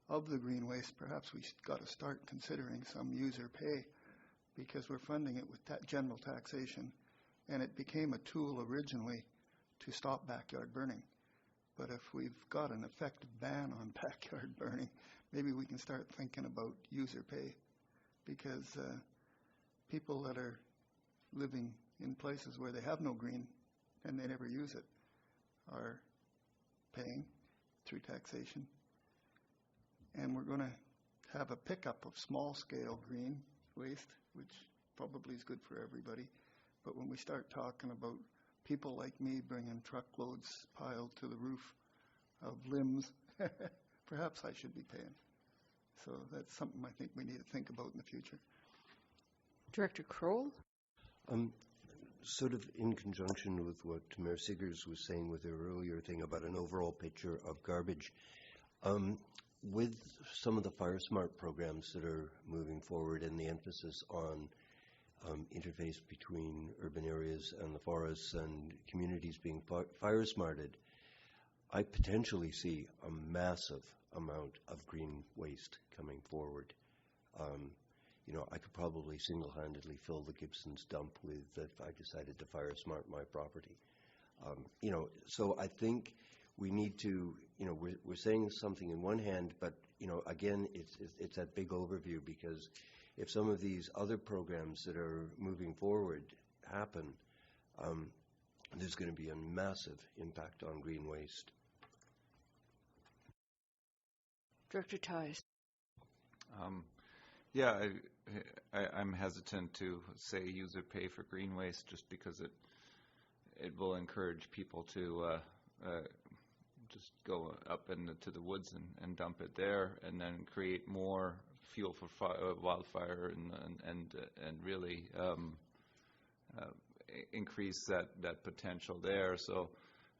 of the green waste, perhaps we've got to start considering some user pay, because we're funding it with general taxation, and it became a tool originally to stop backyard burning. But if we've got an effective ban on backyard burning, maybe we can start thinking about user pay, because people that are living in places where they have no green and they never use it are paying through taxation. And we're going to have a pickup of small-scale green waste, which probably is good for everybody. But when we start talking about people like me bringing truckloads piled to the roof of limbs, perhaps I should be paying. So that's something I think we need to think about in the future. Director Kroll? Sort of in conjunction with what Mayor Siggers was saying with her earlier thing about an overall picture of garbage, with some of the Fire Smart programs that are moving forward and the emphasis on interface between urban areas and the forests and communities being fire smarted, I potentially see a massive amount of green waste coming forward. I could probably single-handedly fill the Gibson's dump with if I decided to fire smart my property. So I think we need to, we're saying something in one hand, but, again, it's that big overview, because if some of these other programs that are moving forward happen, there's going to be a massive impact on green waste. Director Ties. Yeah, I'm hesitant to say user pay for green waste, just because it will encourage people to just go up into the woods and dump it there, and then create more fuel for wildfire and really increase that potential there. So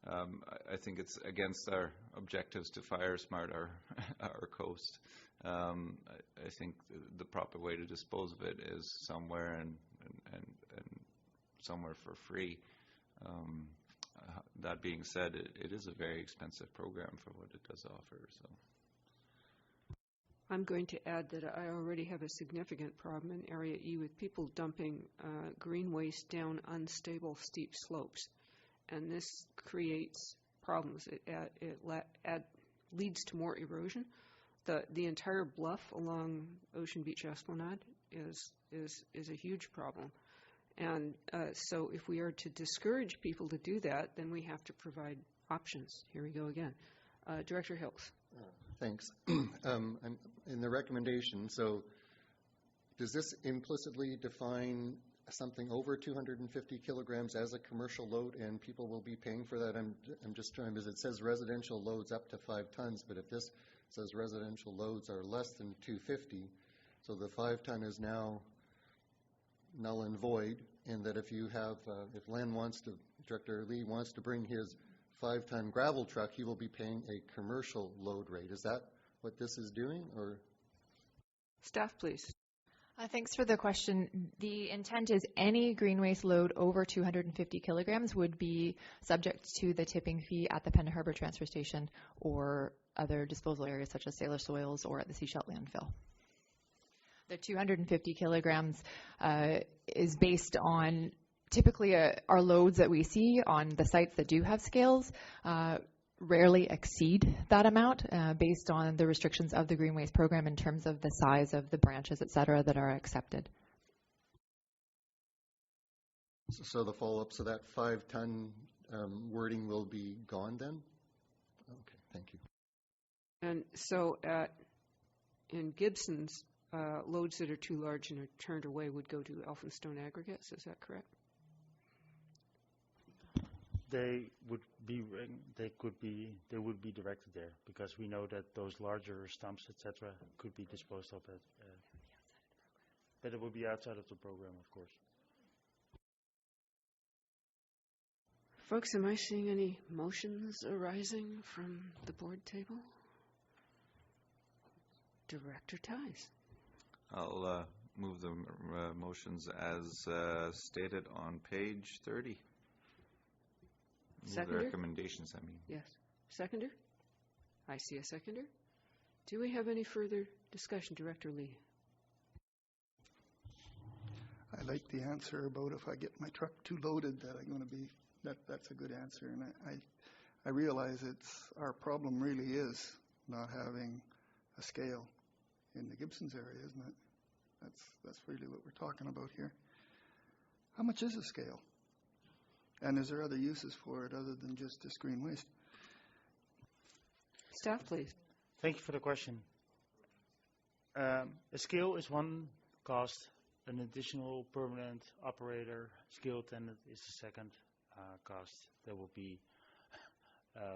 I think it's against our objectives to fire smart our coast. I think the proper way to dispose of it is somewhere and somewhere for free. That being said, it is a very expensive program for what it does offer. So I'm going to add that I already have a significant problem in Area E with people dumping green waste down unstable steep slopes, and this creates problems. It leads to more erosion. The entire bluff along Ocean Beach Esplanade is a huge problem. And so if we are to discourage people to do that, then we have to provide options. Here we go again. Director Hills. Thanks. I'm in the recommendation, so does this implicitly define something over 250 kilograms as a commercial load, and people will be paying for that? I'm just trying, because it says residential loads up to 5 tons, but if this says residential loads are less than 250, so the 5 ton is now null and void, and that if you have, if Len wants to, Director Lee wants to bring his 5-ton gravel truck, he will be paying a commercial load rate. Is that what this is doing, or? Staff, please. Thanks for the question. The intent is any green waste load over 250 kilograms would be subject to the tipping fee at the Pender Harbour Transfer Station or other disposal areas such as Sailor Soils or at the Seashell landfill. The 250 kilograms is based on typically our loads that we see on the sites that do have scales rarely exceed that amount based on the restrictions of the Green Waste Program in terms of the size of the branches, et cetera, that are accepted. So the follow-up, so that 5-ton wording will be gone then? Okay, thank you. And so in Gibson's, loads that are too large and are turned away would go to Elphinstone Aggregates. Is that correct? They would be directed there, because we know that those larger stumps, etc., could be disposed of at. But it would be outside of the program, of course. Folks, am I seeing any motions arising from the board table? Director Ties. I'll move the motions as stated on page 30. Move Seconder? the recommendations, I mean. Yes. Seconder? I see a seconder. Do we have any further discussion, Director Lee? I like the answer about if I get my truck too loaded that I'm going to be, that's a good answer. And I realize our problem really is not having a scale in the Gibsons area, isn't it? That's really what we're talking about here. How much is a scale? And is there other uses for it other than just this green waste? Staff, please. Thank you for the question. A scale is one cost. An additional permanent operator scale attendant is the second cost that will be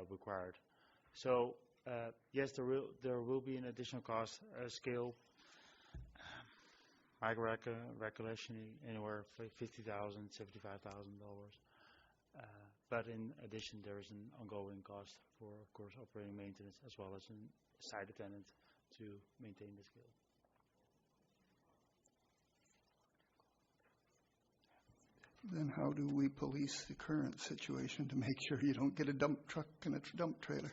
required. So yes, there will be an additional cost. Scale, my recollection, anywhere from $50,000, $75,000. But in addition, there is an ongoing cost for, of course, operating maintenance as well as a site attendant to maintain the scale. Then how do we police the current situation to make sure you don't get a dump truck and a dump trailer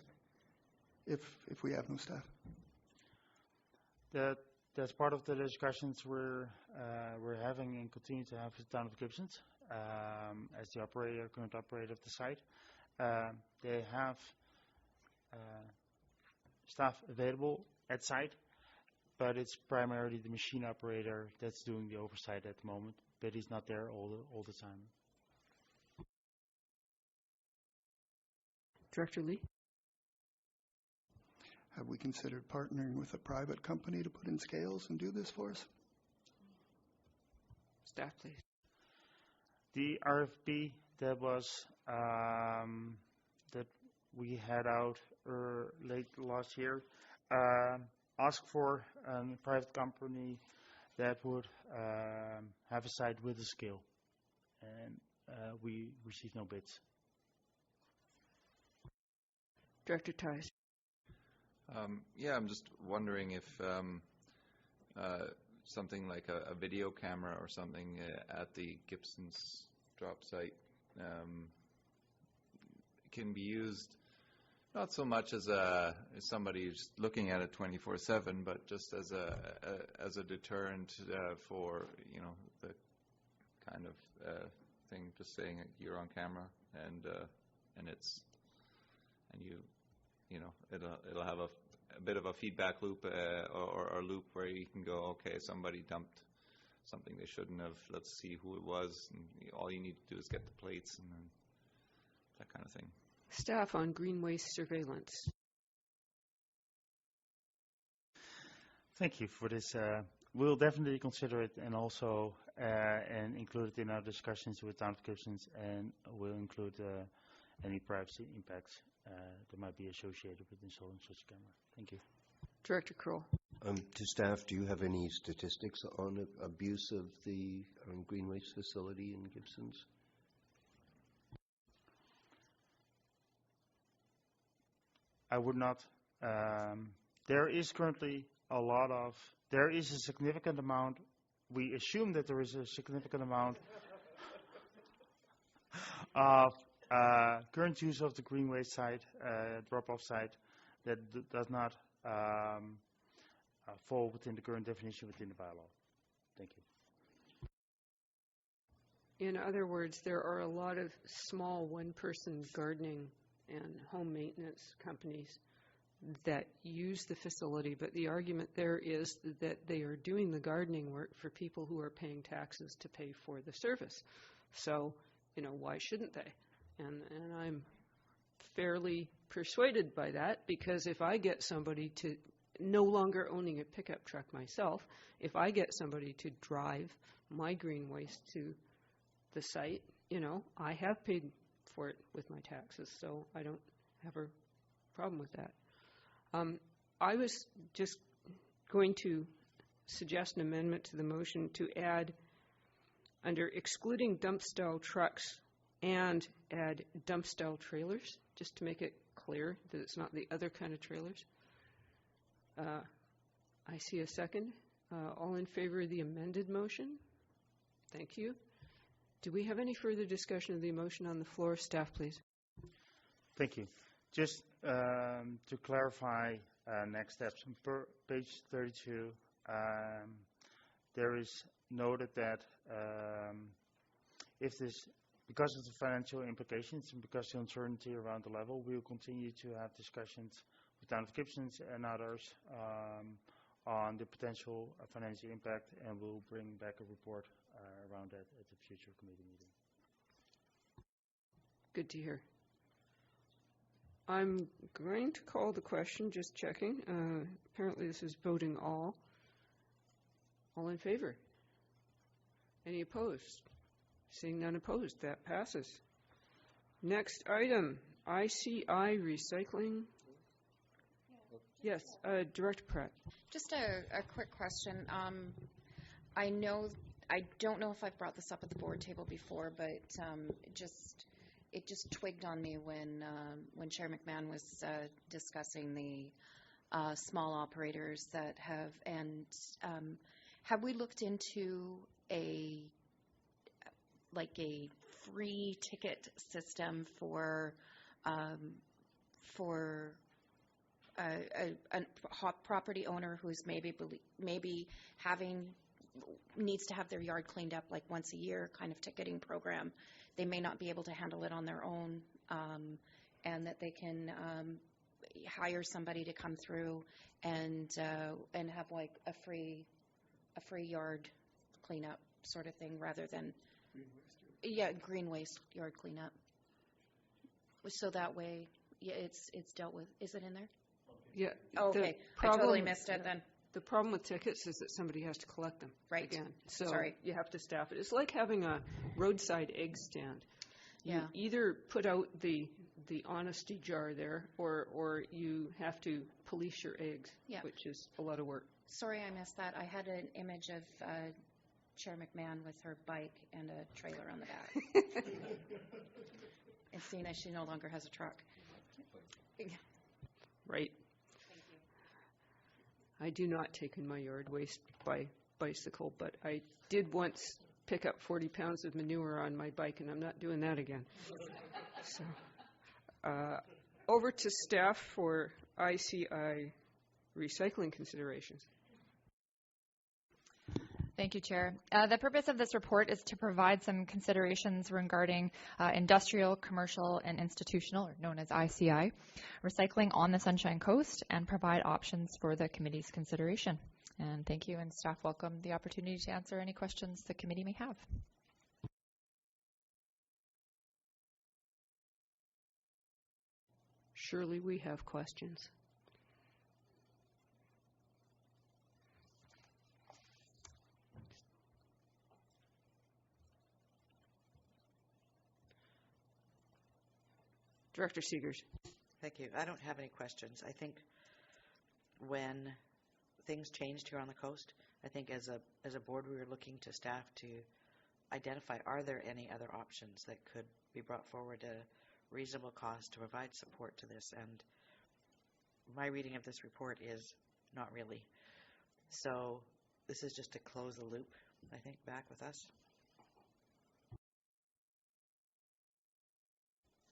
if we have no staff? That's part of the discussions we're having and continue to have with the town of Gibsons as the current operator of the site. They have staff available at site, but it's primarily the machine operator that's doing the oversight at the moment, but he's not there all the time. Director Lee? Have we considered partnering with a private company to put in scales and do this for us? Staff, please. The RFP that was that we had out late last year asked for a private company that would have a site with a scale, and we received no bids. Director Ties. Yeah, I'm just wondering if something like a video camera or something at the Gibsons drop site can be used not so much as somebody who's looking at it 24/7, but just as a deterrent for the kind of thing, just saying you're on camera and it'll have a bit of a feedback loop or a loop where you can go, okay, somebody dumped something they shouldn't have. Let's see who it was. And all you need to do is get the plates and then that kind of thing. Staff on green waste surveillance. Thank you for this. We'll definitely consider it and also and include it in our discussions with Town of Gibsons, and we'll include any privacy impacts that might be associated with installing such a camera. Thank you. Director Kroll. To staff, do you have any statistics on abuse of the green waste facility in Gibsons? I would not. There is currently there is a significant amount. We assume that there is a significant amount of current use of the green waste site, drop-off site, that does not fall within the current definition within the bylaw. Thank you. In other words, there are a lot of small one-person gardening and home maintenance companies that use the facility, but the argument there is that they are doing the gardening work for people who are paying taxes to pay for the service. So, why shouldn't they? And I'm fairly persuaded by that, because if I get somebody to no longer owning a pickup truck myself, if I get somebody to drive my green waste to the site, I have paid for it with my taxes, so I don't have a problem with that. I was just going to suggest an amendment to the motion to add under excluding dump-style trucks and add dump-style trailers, just to make it clear that it's not the other kind of trailers. I see a second. All in favor of the amended motion? Thank you. Do we have any further discussion of the motion on the floor? Staff, please. Thank you. Just to clarify next steps, on page 32, there is noted that because of the financial implications and because of the uncertainty around the level, we will continue to have discussions with Town of Gibsons and others on the potential financial impact, and we'll bring back a report around that at the future committee meeting. Good to hear. I'm going to call the question, just checking. Apparently this is voting all. All in favor? Any opposed? Seeing none opposed, that passes. Next item, ICI recycling. Yes, Director Pratt. Just a quick question. I don't know if I've brought this up at the board table before, but it just twigged on me when Chair McMahon was discussing the small operators that have we looked into a free ticket system for a property owner who's maybe needs to have their yard cleaned up like once a year kind of ticketing program. They may not be able to handle it on their own, and that they can hire somebody to come through and have like a free yard cleanup sort of thing rather than green waste yard cleanup. So that way, it's dealt with. Is it in there? Yeah. Oh, okay. I totally missed it then. The problem with tickets is that somebody has to collect them again. So Sorry. You have to staff it. It's like having a roadside egg stand. You Yeah. either put out the honesty jar there, or you have to police your eggs, which is a lot of work. Sorry, I missed that. I had an image of Chair McMahon with her bike and a trailer on the back. And seeing as she no longer has a truck. Right. I do not take in my yard waste by bicycle, but I did once pick up 40 pounds of manure on my bike, and I'm not doing that again. So, over to staff for ICI recycling considerations. Thank you, Chair. The purpose of this report is to provide some considerations regarding industrial, commercial, and institutional, or known as ICI, recycling on the Sunshine Coast, and provide options for the committee's consideration. And thank you, and staff welcome the opportunity to answer any questions the committee may have. Surely we have questions. Director Seegers. Thank you. I don't have any questions. I think when things changed here on the coast, I think as a board we were looking to staff to identify, are there any other options that could be brought forward at a reasonable cost to provide support to this? And my reading of this report is not really. So this is just to close the loop, I think, back with us.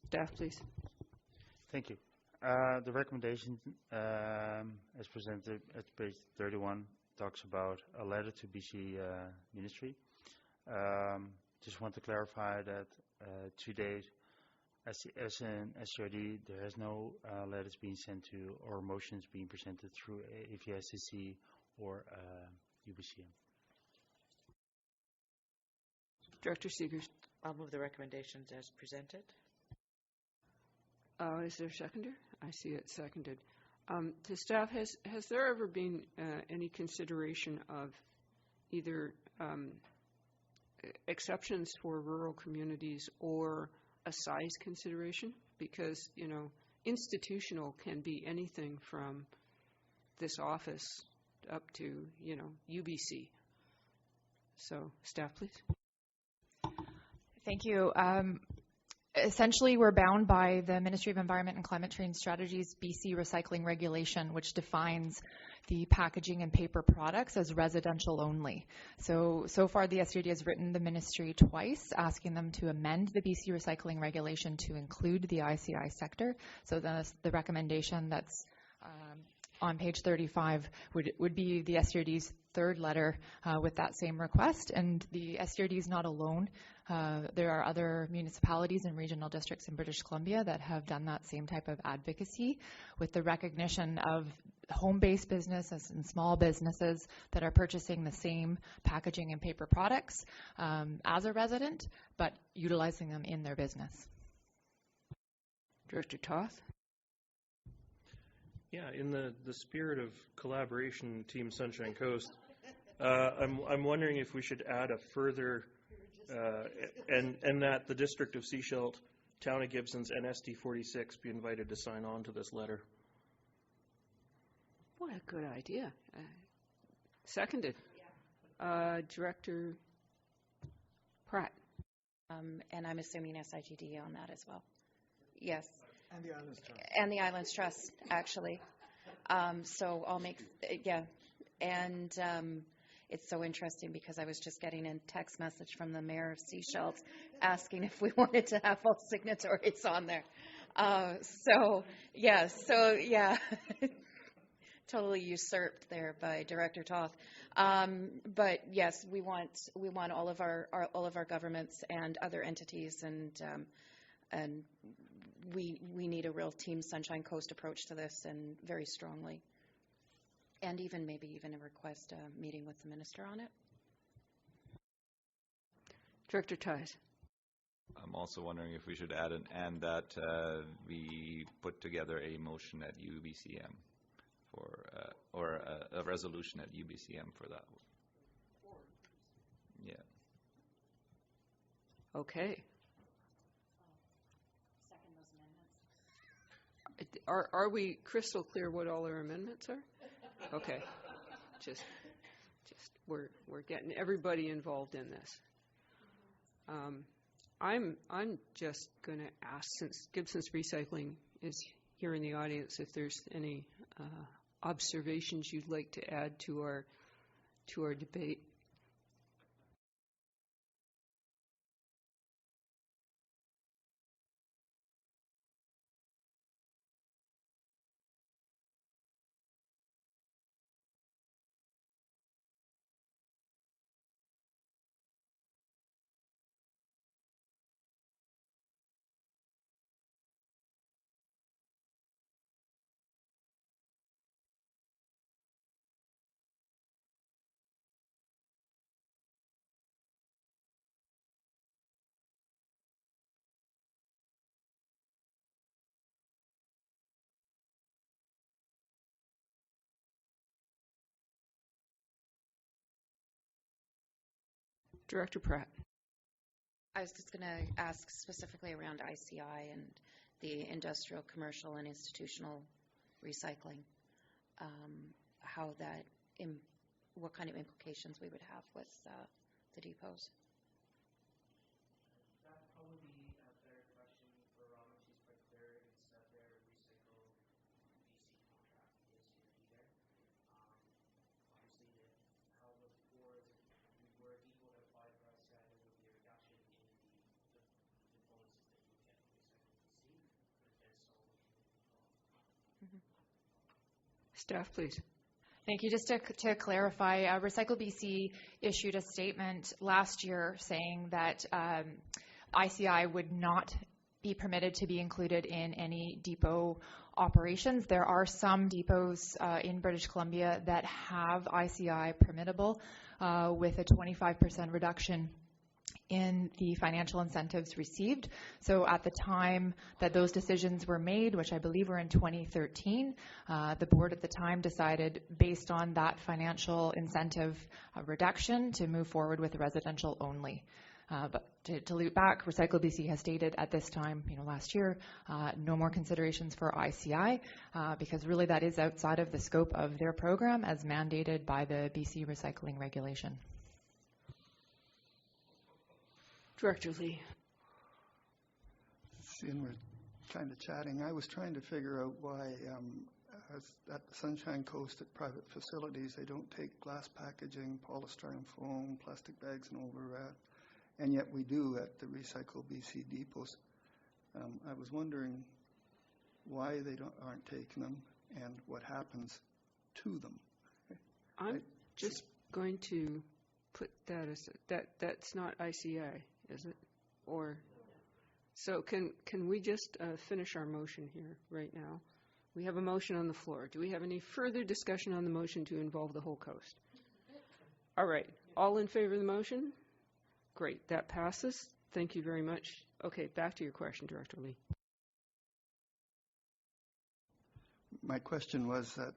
Staff, please. Thank you. The recommendation, as presented at page 31, talks about a letter to BC Ministry. Just want to clarify that to date, as an SRD, there has no letters being sent to or motions being presented through AFSCC or UBCM. Director Seegers. I'll move the recommendations as presented. Is there a seconder? I see it seconded. To staff, has there ever been any consideration of either exceptions for rural communities or a size consideration? Because, institutional can be anything from this office up to, UBC. So, staff, please. Thank you. Essentially, we're bound by the Ministry of Environment and Climate Change Strategies BC Recycling Regulation, which defines the packaging and paper products as residential only. So far the SRD has written the ministry twice, asking them to amend the BC Recycling Regulation to include the ICI sector. So the recommendation that's on page 35 would be the SRD's third letter with that same request. And the SRD is not alone. There are other municipalities and regional districts in British Columbia that have done that same type of advocacy with the recognition of home-based businesses and small businesses that are purchasing the same packaging and paper products as a resident, but utilizing them in their business. Director Toth? Yeah, in the spirit of collaboration, Team Sunshine Coast, I'm wondering if we should add a further, and that the District of Sechelt, Town of Gibsons, and SD46 be invited to sign on to this letter. What a good idea. Seconded. Director Pratt. And I'm assuming SIGD on that as well. Yes. And the Islands Trust. And the Islands Trust, actually. So I'll make, yeah. And it's so interesting because I was just getting a text message from the mayor of Sechelt asking if we wanted to have all signatories on there. So yeah. Totally usurped there by Director Toth. But yes, we want all of our governments and other entities, and we need a real Team Sunshine Coast approach to this, and very strongly. And maybe even a request a meeting with the minister on it. Director Ties. I'm also wondering if we should add and that we put together a motion at UBCM or a resolution at UBCM for that. Yeah. Okay. Second those amendments. Are we crystal clear what all our amendments are? Okay. Just we're getting everybody involved in this. I'm just going to ask, since Gibson's Recycling is here in the audience, if there's any observations you'd like to add to our debate. Director Pratt. I was just going to ask specifically around ICI and the industrial, commercial, and institutional recycling, what kind of implications we would have with the depots. That would probably be a better question for Robin. She's quite clear. It's their recycle BC contract is here there. Obviously, how it was before is if we were equal to apply for ICI, there would be a reduction in the bonuses that you would get from recycle BC, but if it's all Staff, please. Thank you. Just to clarify, Recycle BC issued a statement last year saying that ICI would not be permitted to be included in any depot operations. There are some depots in British Columbia that have ICI permittable with a 25% reduction in the financial incentives received. So at the time that those decisions were made, which I believe were in 2013, the board at the time decided, based on that financial incentive reduction, to move forward with residential only. But to loop back, Recycle BC has stated at this time, last year, no more considerations for ICI, because really that is outside of the scope of their program as mandated by the BC Recycling Regulation. Director Lee. Seeing we're kind of chatting, I was trying to figure out why at the Sunshine Coast at private facilities, they don't take glass packaging, polystyrene foam, plastic bags, and overwrap. And yet we do at the Recycle BC depots. I was wondering why they aren't taking them and what happens to them. I'm just going to put that as that's not ICI, is it? Or so can we just finish our motion here right now? We have a motion on the floor. Do we have any further discussion on the motion to involve the whole coast? All right. All in favor of the motion? Great, that passes. Thank you very much. Okay, back to your question, Director Lee. My question was that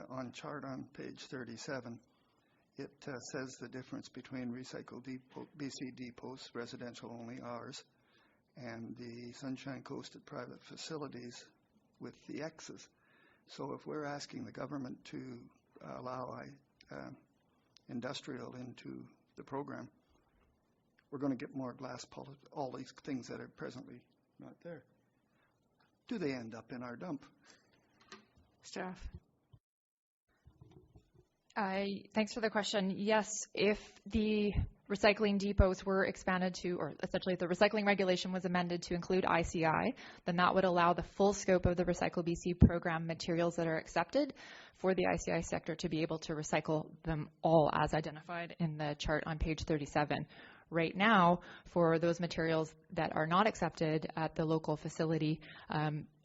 on chart on page 37, it says the difference between Recycle BC depots, residential only ours, and the Sunshine Coast at private facilities with the X's. So if we're asking the government to allow industrial into the program, we're going to get more glass, all these things that are presently not there. Do they end up in our dump? Staff. Thanks for the question. Yes, if the recycling depots were expanded to, or essentially if the recycling regulation was amended to include ICI, then that would allow the full scope of the Recycle BC program materials that are accepted for the ICI sector to be able to recycle them all as identified in the chart on page 37. Right now, for those materials that are not accepted at the local facility,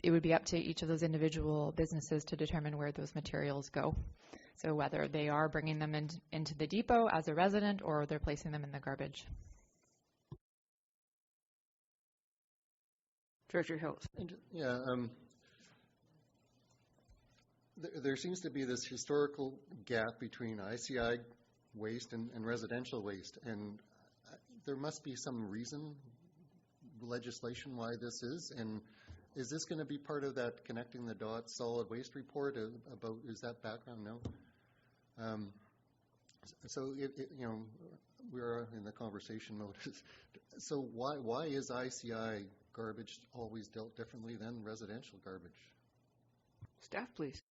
it would be up to each of those individual businesses to determine where those materials go. So whether they are bringing them into the depot as a resident or they're placing them in the garbage. Director Hills. Yeah, there seems to be this historical gap between ICI waste and residential waste, and there must be some reason, legislation, why this is. And is this going to be part of that connecting the dots solid waste report about, is that background? No. So we're in the conversation mode. So why is ICI garbage always dealt differently than residential garbage? Staff, please.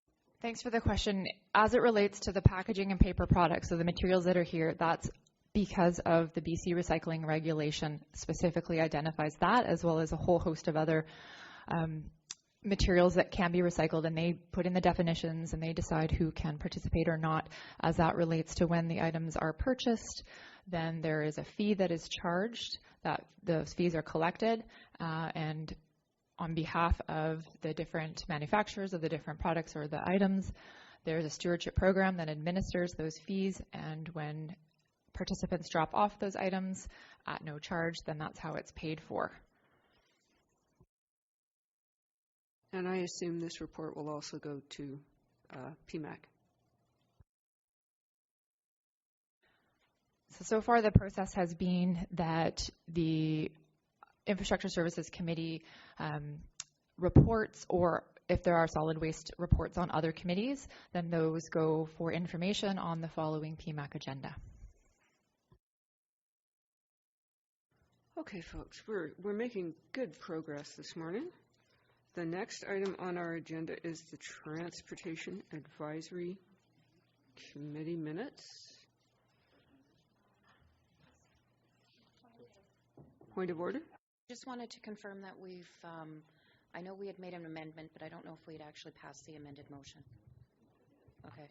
Thanks for the question. As it relates to the packaging and paper products, so the materials that are here, that's because of the BC Recycling Regulation specifically identifies that, as well as a whole host of other materials that can be recycled, and they put in the definitions and they decide who can participate or not. As that relates to when the items are purchased, then there is a fee that is charged, that those fees are collected, and on behalf of the different manufacturers of the different products or the items, there's a stewardship program that administers those fees, and when participants drop off those items at no charge, then that's how it's paid for. And I assume this report will also go to PMAC. So far the process has been that the Infrastructure Services Committee reports, or if there are solid waste reports on other committees, then those go for information on the following PMAC agenda. Okay, folks, we're making good progress this morning. The next item on our agenda is the Transportation Advisory Committee minutes. Point of order? Just wanted to confirm that we've, I know we had made an amendment, but I don't know if we'd actually passed the amended motion. Okay.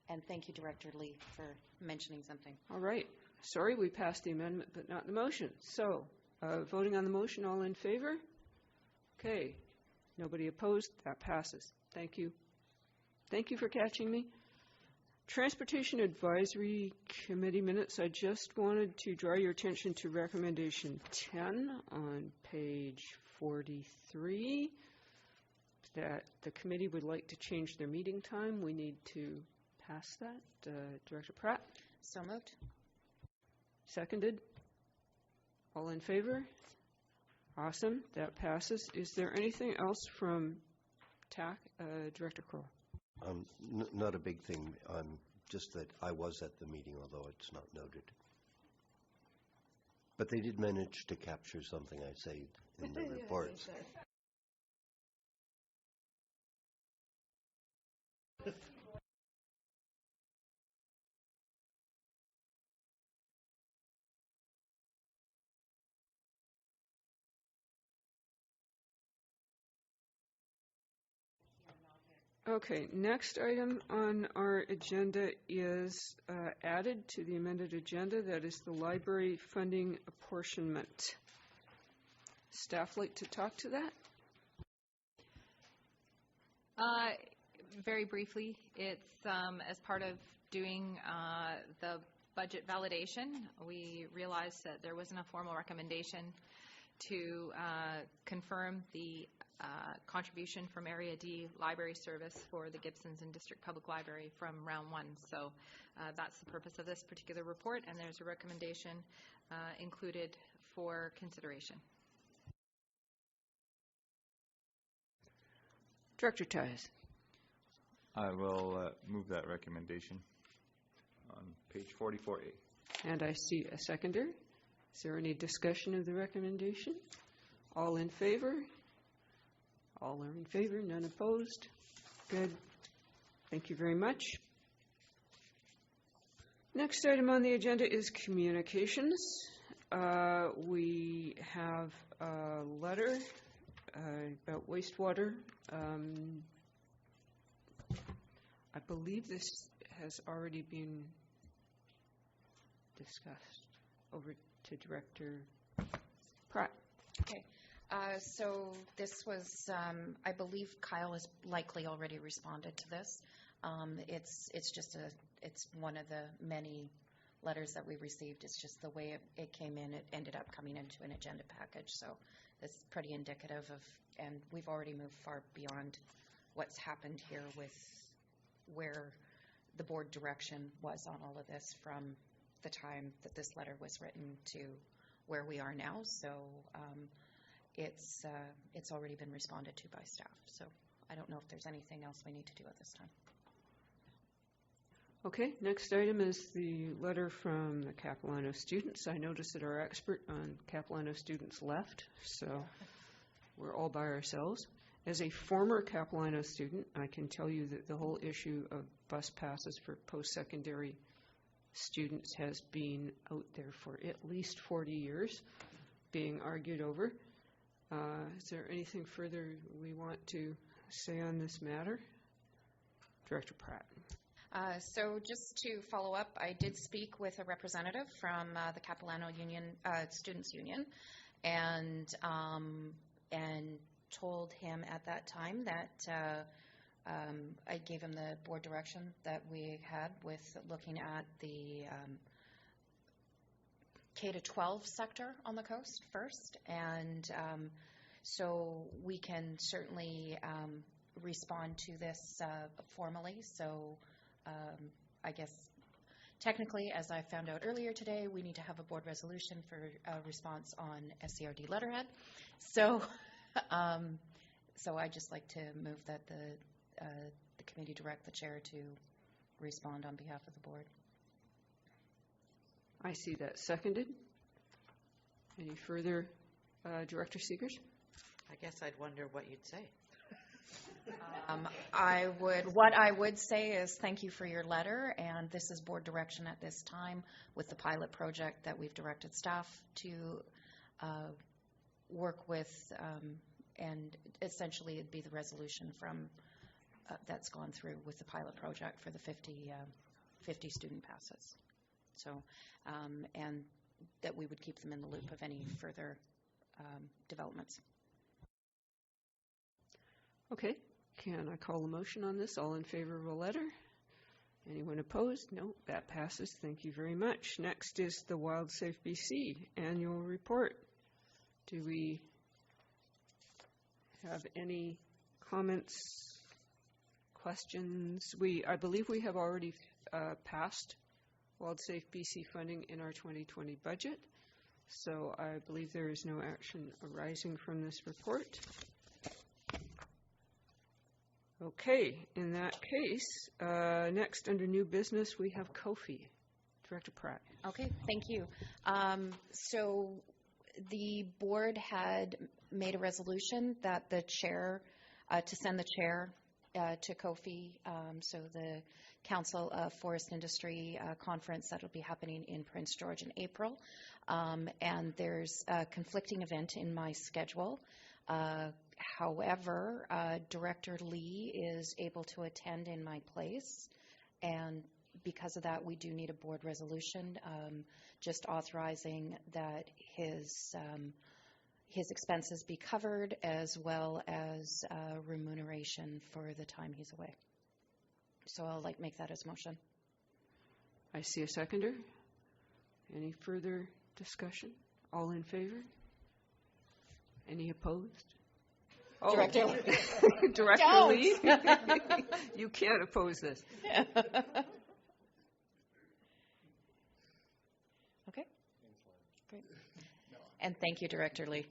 And thank you, Director Lee, for mentioning something. All right. Sorry, we passed the amendment, but not the motion. So, voting on the motion, all in favor? Okay. Nobody opposed? That passes. Thank you. Thank you for catching me. Transportation Advisory Committee minutes. I just wanted to draw your attention to recommendation 10 on page 43, that the committee would like to change their meeting time. We need to pass that. Director Pratt? So moved. Seconded? All in favor? Awesome. That passes. Is there anything else from TAC? Director Kroll? Not a big thing, just that I was at the meeting, although it's not noted. But they did manage to capture something I said in the reports. Okay, next item on our agenda is added to the amended agenda. That is the library funding apportionment. Staff like to talk to that? Very briefly, it's as part of doing the budget validation, we realized that there wasn't a formal recommendation to confirm the contribution from Area D library service for the Gibsons and District Public Library from round one. So that's the purpose of this particular report, and there's a recommendation included for consideration. Director Tyus? I will move that recommendation on page 44A. And I see a seconder. Is there any discussion of the recommendation? All in favor? All are in favor, none opposed. Good. Thank you very much. Next item on the agenda is communications. We have a letter about wastewater. I believe this has already been discussed. Over to Director Pratt. Okay. So this was, I believe Kyle has likely already responded to this. It's just it's one of the many letters that we received. It's just the way it came in. It ended up coming into an agenda package. So it's pretty indicative of, and we've already moved far beyond what's happened here with where the board direction was on all of this from the time that this letter was written to where we are now. So it's already been responded to by staff. So I don't know if there's anything else we need to do at this time. Okay, next item is the letter from the Capilano students. I noticed that our expert on Capilano students left, so we're all by ourselves. As a former Capilano student, I can tell you that the whole issue of bus passes for post-secondary students has been out there for at least 40 years, being argued over. Is there anything further we want to say on this matter? Director Pratt. So just to follow up, I did speak with a representative from the Capilano Union, Students Union, and told him at that time that I gave him the board direction that we had with looking at the K-12 sector on the coast first, and so we can certainly respond to this formally. So I guess technically, as I found out earlier today, we need to have a board resolution for a response on SCRD letterhead. So so I'd just like to move that the committee direct the chair to respond on behalf of the board. I see that seconded. Any further Director Seegers? I guess I'd wonder what you'd say. What I would say is thank you for your letter, and this is board direction at this time with the pilot project that we've directed staff to work with, and essentially it'd be the resolution from that's gone through with the pilot project for the 50 student passes. So, and that we would keep them in the loop of any further developments. Okay. Can I call a motion on this? All in favor of a letter? Anyone opposed? No, that passes. Thank you very much. Next is the WildSafe BC annual report. Do we have any comments, questions? I believe we have already passed WildSafe BC funding in our 2020 budget, so I believe there is no action arising from this report. Okay, in that case, next under new business, we have Kofi. Director Pratt. Okay, thank you. So the board had made a resolution that the chair, to send the chair to Kofi, so the Council of Forest Industry conference that will be happening in Prince George in April. And there's a conflicting event in my schedule. However, Director Lee is able to attend in my place, and because of that, we do need a board resolution just authorizing that his expenses be covered, as well as remuneration for the time he's away. So I'll make that as motion. I see a seconder. Any further discussion? All in favor? Any opposed? Oh. Director Lee. Director Lee? You can't oppose this. Okay. Great. And thank you, Director Lee.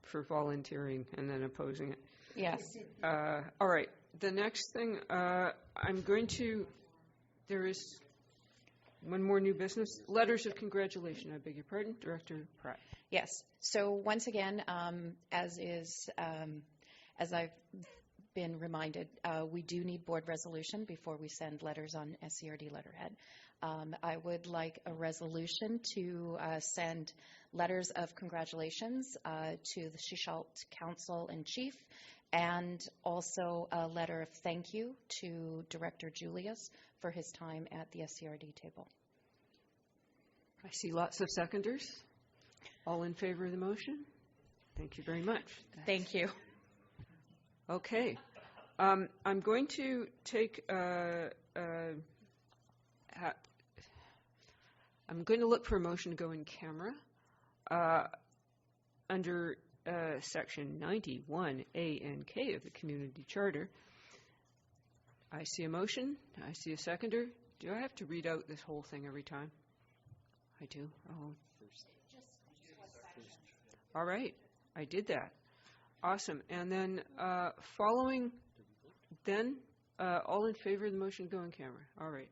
For volunteering and then opposing it. Yes. All right. The next thing, there is one more new business. Letters of congratulation. I beg your pardon. Director Pratt. Yes. So once again, as I've been reminded, we do need board resolution before we send letters on SCRD letterhead. I would like a resolution to send letters of congratulations to the Shishalt Council in Chief, and also a letter of thank you to Director Julius for his time at the SCRD table. I see lots of seconders. All in favor of the motion? Thank you very much. Thank you. Okay. I'm going to take I'm going to look for a motion to go in camera. Under Section 91A and K of the Community Charter, I see a motion. I see a seconder. Do I have to read out this whole thing every time? I do. Oh. All right. I did that. Awesome. And then following, then all in favor of the motion to go in camera. All right.